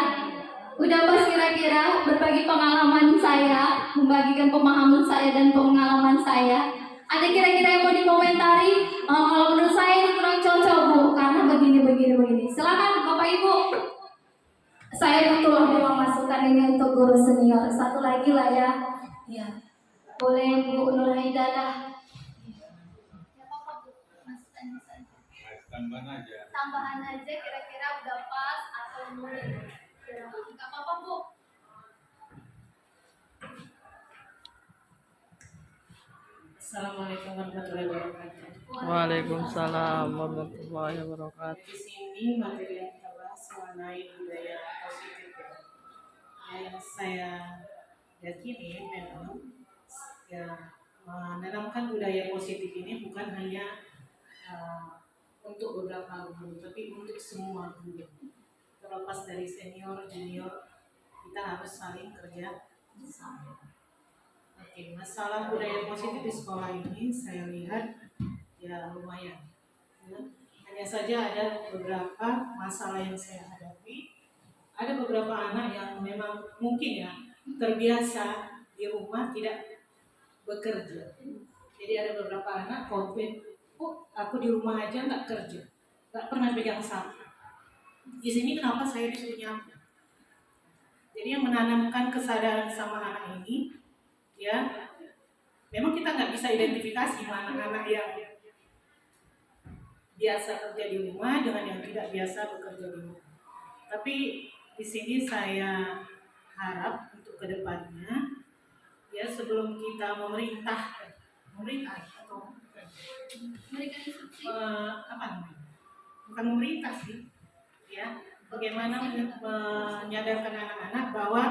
Udah pas kira-kira berbagi pengalaman saya, membagikan pemahaman saya dan pengalaman saya. Ada kira-kira yang mau dikomentari? Kalau menurut saya ini kurang cocok Bu, karena begini. Silakan Bapak Ibu. Saya butuh memang masukan ini untuk guru senior. Satu lagi lah ya. Ya. Boleh Bu Nur Haida dah. Masukannya saja. Tambahan aja. Tambahan aja kira-kira udah pas atau belum. Enggak apa-apa Bu. Assalamualaikum warahmatullahi wabarakatuh. Waalaikumsalam warahmatullahi wabarakatuh. Di sini materi yang kita bahas mengenai budaya positif ya. Yang saya yakini memang ya menanamkan budaya positif ini bukan hanya untuk beberapa guru, tapi untuk semua guru. Terlepas dari senior, junior, kita harus saling kerja bersama. Oke, masalah budaya positif di sekolah ini saya lihat ya lumayan. Ya. Hanya saja ada beberapa masalah yang saya hadapi. Ada beberapa anak yang memang mungkin ya terbiasa di rumah tidak bekerja. Jadi ada beberapa anak komplain, aku di rumah aja nggak kerja, nggak pernah pegang sapu. Di sini kenapa saya disuruh nyapu? Jadi yang menanamkan kesadaran sama anak ini, ya, memang kita nggak bisa identifikasi mana anak yang biasa kerja di rumah dengan yang tidak biasa bekerja di rumah. Tapi di sini saya harap untuk kedepannya, ya sebelum kita memerintah atau Memberikan instruksi. apa namanya? Bukan memerintah sih, ya. Bagaimana menyadarkan anak-anak bahwa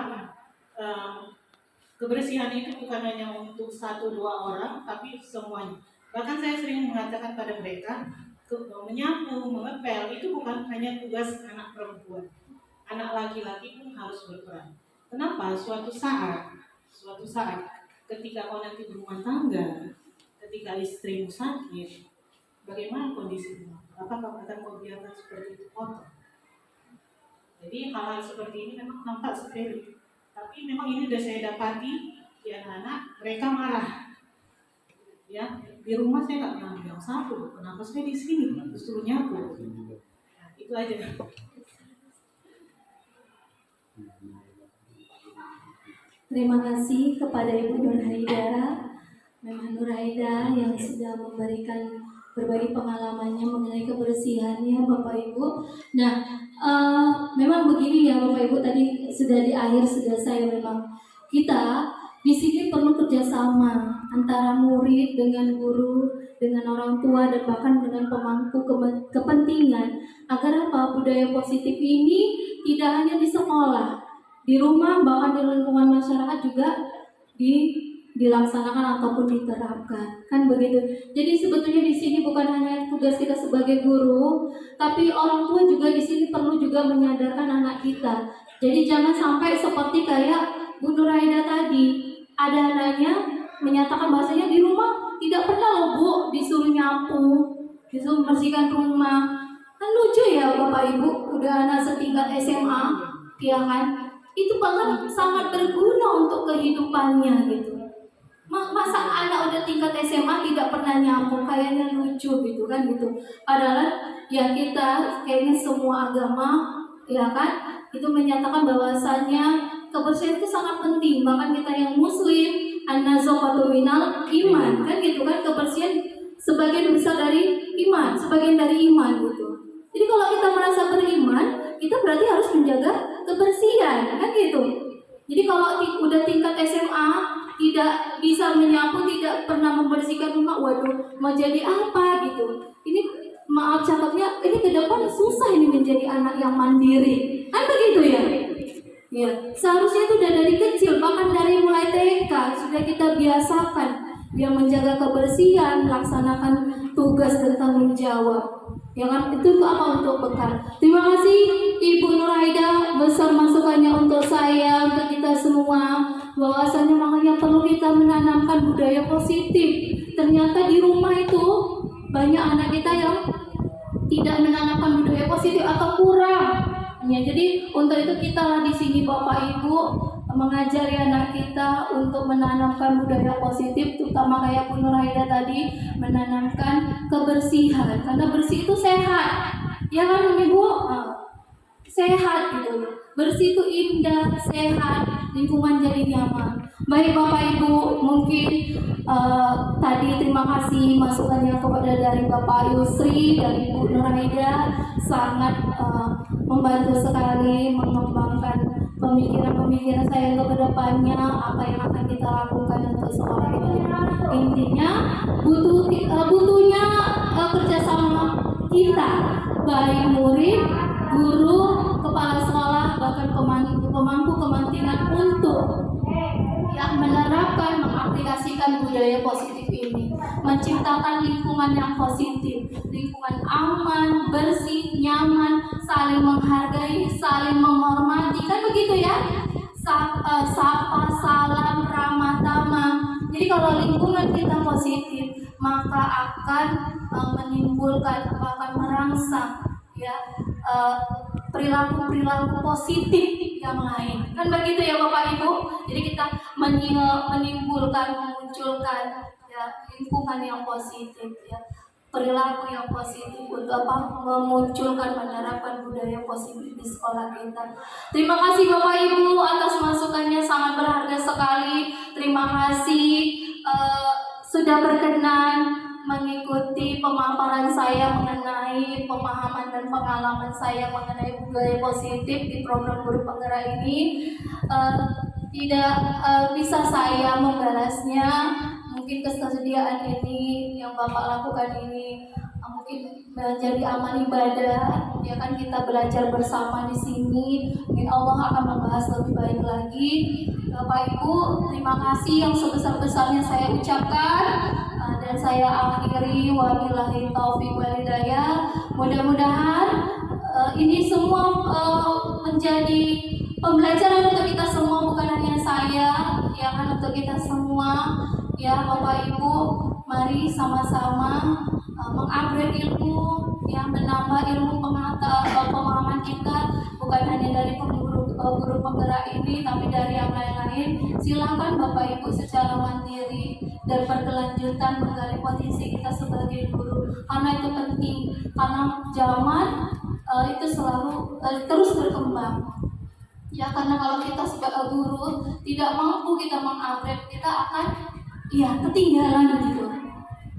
kebersihan itu bukan hanya untuk 1-2 orang, tapi semuanya. Bahkan saya sering mengatakan pada mereka, menyapu, mengepel itu bukan hanya tugas anak perempuan. Anak laki-laki pun harus berperan. Kenapa? Suatu saat ketika kau nanti berumah tangga, ketika istrimu sakit, bagaimana kondisimu? Apakah akan kau biarkan seperti itu kotor? Jadi hal-hal seperti ini memang nampak sepele, tapi memang ini sudah saya dapati di anak-anak, mereka marah. Ya, di rumah saya nggak pernah pegang sapu, kenapa saya di sini disuruh nyapu? Nah, itu aja. Terima kasih kepada Ibu Nur Haida, Memang Nur Haida yang sudah memberikan berbagi pengalamannya mengenai kebersihannya Bapak Ibu. Nah, memang begini ya Bapak Ibu, tadi sudah di akhir sudah saya memang kita di sini perlu kerjasama antara murid dengan guru, dengan orang tua dan bahkan dengan pemangku kepentingan agar apa budaya positif ini tidak hanya di sekolah, di rumah, bahkan di lingkungan masyarakat juga dilaksanakan ataupun diterapkan, kan begitu. Jadi sebetulnya di sini bukan hanya tugas kita sebagai guru, tapi orang tua juga di sini perlu juga menyadarkan anak kita. Jadi jangan sampai seperti kayak Bu Nuraida tadi, ada anaknya menyatakan bahasanya di rumah tidak pernah loh Bu disuruh nyapu, disuruh membersihkan rumah. Kan lucu ya Bapak Ibu, udah anak setingkat SMA, ya kan? Itu bahkan sangat berguna untuk kehidupannya gitu. Masa anak udah tingkat SMA tidak pernah nyapu, kayaknya lucu gitu kan gitu. Padahal ya kita kayaknya semua agama ya kan itu menyatakan bahwasannya kebersihan itu sangat penting. Bahkan kita yang muslim, an-nazafatu minal iman, kan gitu kan, kebersihan sebagian besar dari iman, sebagian dari iman gitu. Jadi kalau kita merasa beriman, kita berarti harus menjaga kebersihan, kan gitu. Jadi kalau udah tingkat SMA tidak bisa menyapu, tidak pernah membersihkan rumah, waduh mau jadi apa gitu. Ini maaf cakapnya, ini ke depan susah ini menjadi anak yang mandiri, kan begitu ya. Ya, seharusnya itu udah dari kecil, bahkan dari mulai TK sudah kita biasakan dia menjaga kebersihan, melaksanakan tugas dan tanggung jawab. Ya kan, itu apa untuk bekal. Terima kasih Ibu Nuraida besar masukannya untuk saya, untuk kita semua. Bahwasanya makanya perlu kita menanamkan budaya positif. Ternyata di rumah itu banyak anak kita yang tidak menanamkan budaya positif atau kurang. Ya, jadi untuk itu kita di sini Bapak Ibu mengajari anak kita untuk menanamkan budaya positif, terutama kayak Bu Nuraida tadi menanamkan kebersihan, karena bersih itu sehat, ya kan Ibu? Sehat gitu, bersih itu indah, sehat, lingkungan jadi nyaman. Baik Bapak Ibu, mungkin tadi terima kasih masukannya kepada dari Bapak Yusri dan Ibu Nuraida, sangat membantu sekali mengembangkan pemikiran-pemikiran saya ke depannya, apa yang akan kita lakukan untuk sekolah ini. Intinya butuhnya kerjasama kita, baik murid, guru, kepala sekolah, bahkan pemangku kepentingan untuk yang menerapkan, mengaplikasikan budaya positif ini, menciptakan lingkungan yang positif, lingkungan aman, bersih, nyaman, saling menghargai, saling menghormati, kan begitu ya? Sapa, salam, ramah tamah. Jadi kalau lingkungan kita positif, maka akan menimbulkan, akan merangsang ya perilaku positif yang lain, kan begitu ya Bapak Ibu. Jadi kita menimbulkan, memunculkan ya lingkungan yang positif, ya perilaku yang positif untuk memunculkan, menerapkan budaya positif di sekolah kita. Terima kasih Bapak Ibu atas masukannya, sangat berharga sekali. Terima kasih sudah berkenan mengikuti pemaparan saya mengenai pemahaman dan pengalaman saya mengenai budaya positif di program Guru Penggerak ini. Tidak bisa saya membalasnya. Mungkin kesediaan ini yang Bapak lakukan ini mungkin menjadi amal ibadah, ya kan, kita belajar bersama di sini. Mungkin Allah akan membahas lebih baik lagi. Bapak Ibu, terima kasih yang sebesar-besarnya saya ucapkan. Dan saya akhiri, wabillahi taufiq wal hidayah. Mudah-mudahan ini semua menjadi pembelajaran untuk kita semua, bukan hanya saya, ya kan, untuk kita semua. Ya Bapak Ibu, mari sama-sama mengupgrade ilmu, ya, menambah ilmu pemahaman kita, bukan hanya dari guru penggerak ini, tapi dari yang lain-lain. Silakan Bapak Ibu secara mandiri dan berkelanjutan menggali potensi kita sebagai guru, karena itu penting, karena zaman itu selalu terus berkembang. Ya, karena kalau kita sebagai guru tidak mampu kita mengupgrade, kita akan ketinggalan gitu,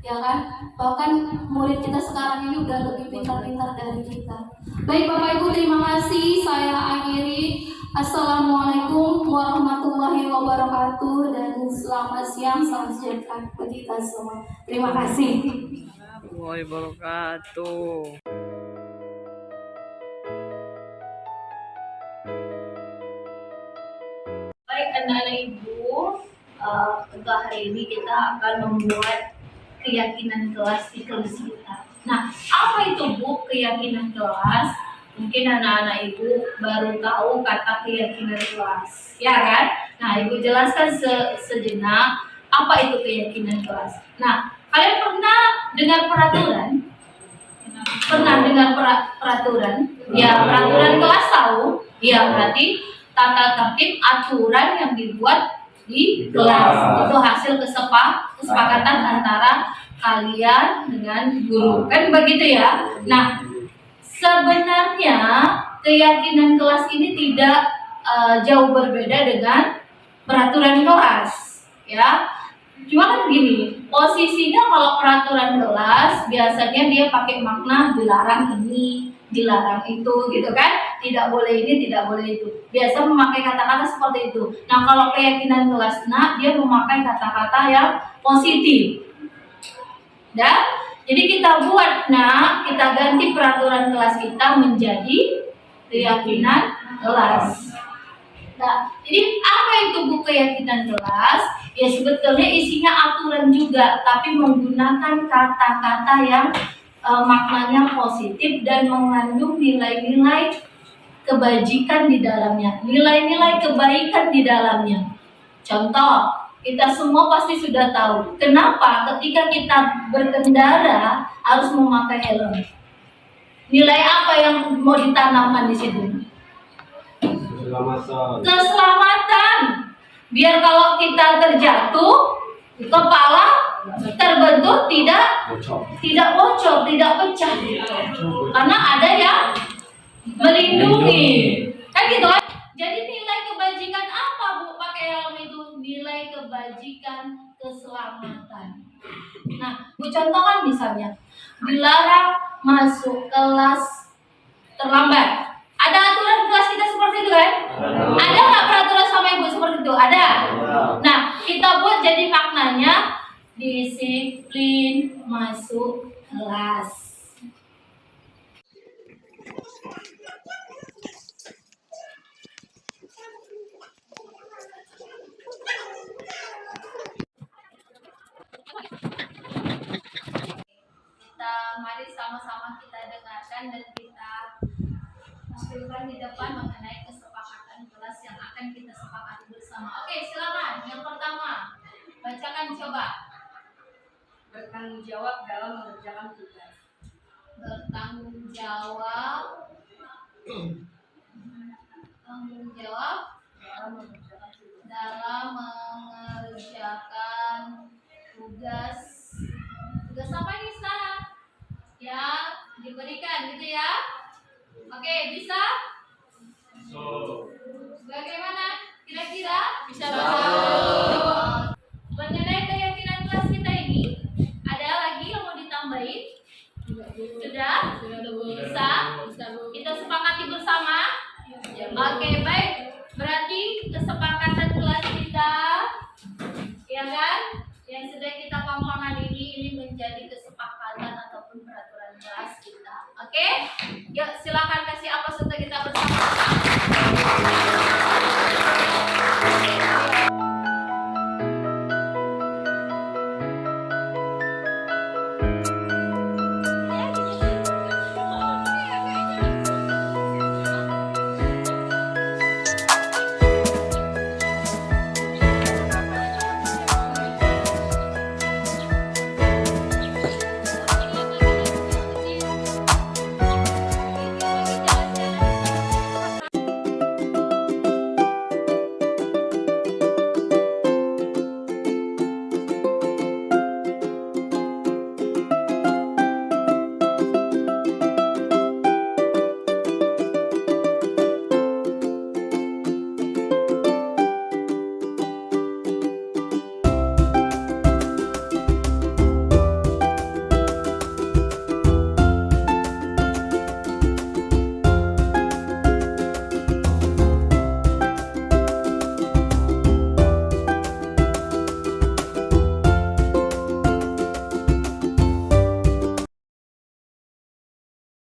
ya kan? Bahkan murid kita sekarang ini udah lebih pintar-pintar dari kita. Baik Bapak Ibu, terima kasih. Saya akhiri. Assalamualaikum warahmatullahi wabarakatuh dan selamat siang, salam sejahtera bagi kita semua. Terima kasih. Warahmatullahi wabarakatuh. anak-anak ibu, untuk hari ini kita akan membuat keyakinan kelas di kelas kita. Nah, apa itu Bu keyakinan kelas? Mungkin anak-anak ibu baru tahu kata keyakinan kelas, ya kan? Nah, ibu jelaskan sejenak apa itu keyakinan kelas. Nah, kalian pernah dengar peraturan? Pernah dengar peraturan? Ya, peraturan kelas tahu. Ya, berarti tata tertib aturan yang dibuat di kelas. Itu hasil kesepakatan antara kalian dengan guru. Kan begitu ya? Nah, sebenarnya keyakinan kelas ini tidak jauh berbeda dengan peraturan kelas, ya. Cuma kan gini, posisinya kalau peraturan kelas biasanya dia pakai makna dilarang ini, dilarang itu, gitu kan? Tidak boleh ini, tidak boleh itu. Biasa memakai kata-kata seperti itu. Nah, kalau keyakinan kelas, dia memakai kata-kata yang positif. Ya, jadi kita buat, kita ganti peraturan kelas kita menjadi keyakinan kelas. Nah, jadi apa itu buku keyakinan kelas? Ya sebetulnya isinya aturan juga, tapi menggunakan kata-kata yang maknanya positif dan mengandung nilai-nilai kebajikan di dalamnya, nilai-nilai kebaikan di dalamnya. Contoh, kita semua pasti sudah tahu kenapa ketika kita berkendara harus memakai helm. Nilai apa yang mau ditanamkan di situ? Keselamatan. Biar kalau kita terjatuh, kepala terbentur tidak bocor, tidak pecah. Karena ada yang melindungi. Kan gitu kan? Jadi nilai kebajikan apa Bu pakai helm itu? Nilai kebajikan keselamatan. Nah, Bu contohkan misalnya, dilarang masuk kelas terlambat. Ada aturan kelas kita seperti itu kan? Ada nggak peraturan sama Ibu seperti itu? Ada. Nah, kita buat jadi maknanya disiplin masuk kelas. Mari sama-sama kita dengarkan dan kita masukkan di depan mengenai kesepakatan kelas yang akan kita sepakati bersama. Oke, silakan. Yang pertama, bacakan coba. Bertanggung jawab dalam mengerjakan tugas. Bertanggung jawab. Tanggung jawab dalam mengerjakan tugas. Tugas apa ini sekarang? Ya, diberikan gitu ya. Oke, bisa? Bagaimana? Kira-kira? Bisa banget. Mengenai keyakinan kelas kita ini, ada lagi yang mau ditambahin? Sudah? Bisa? Kita sepakati bersama? Oke, baik. Berarti kesepakatan kelas kita, ya kan? Yang sudah kita pampangkan ini menjadi kesepakatan ataupun peraturan kelas kita. Oke? Yuk, silakan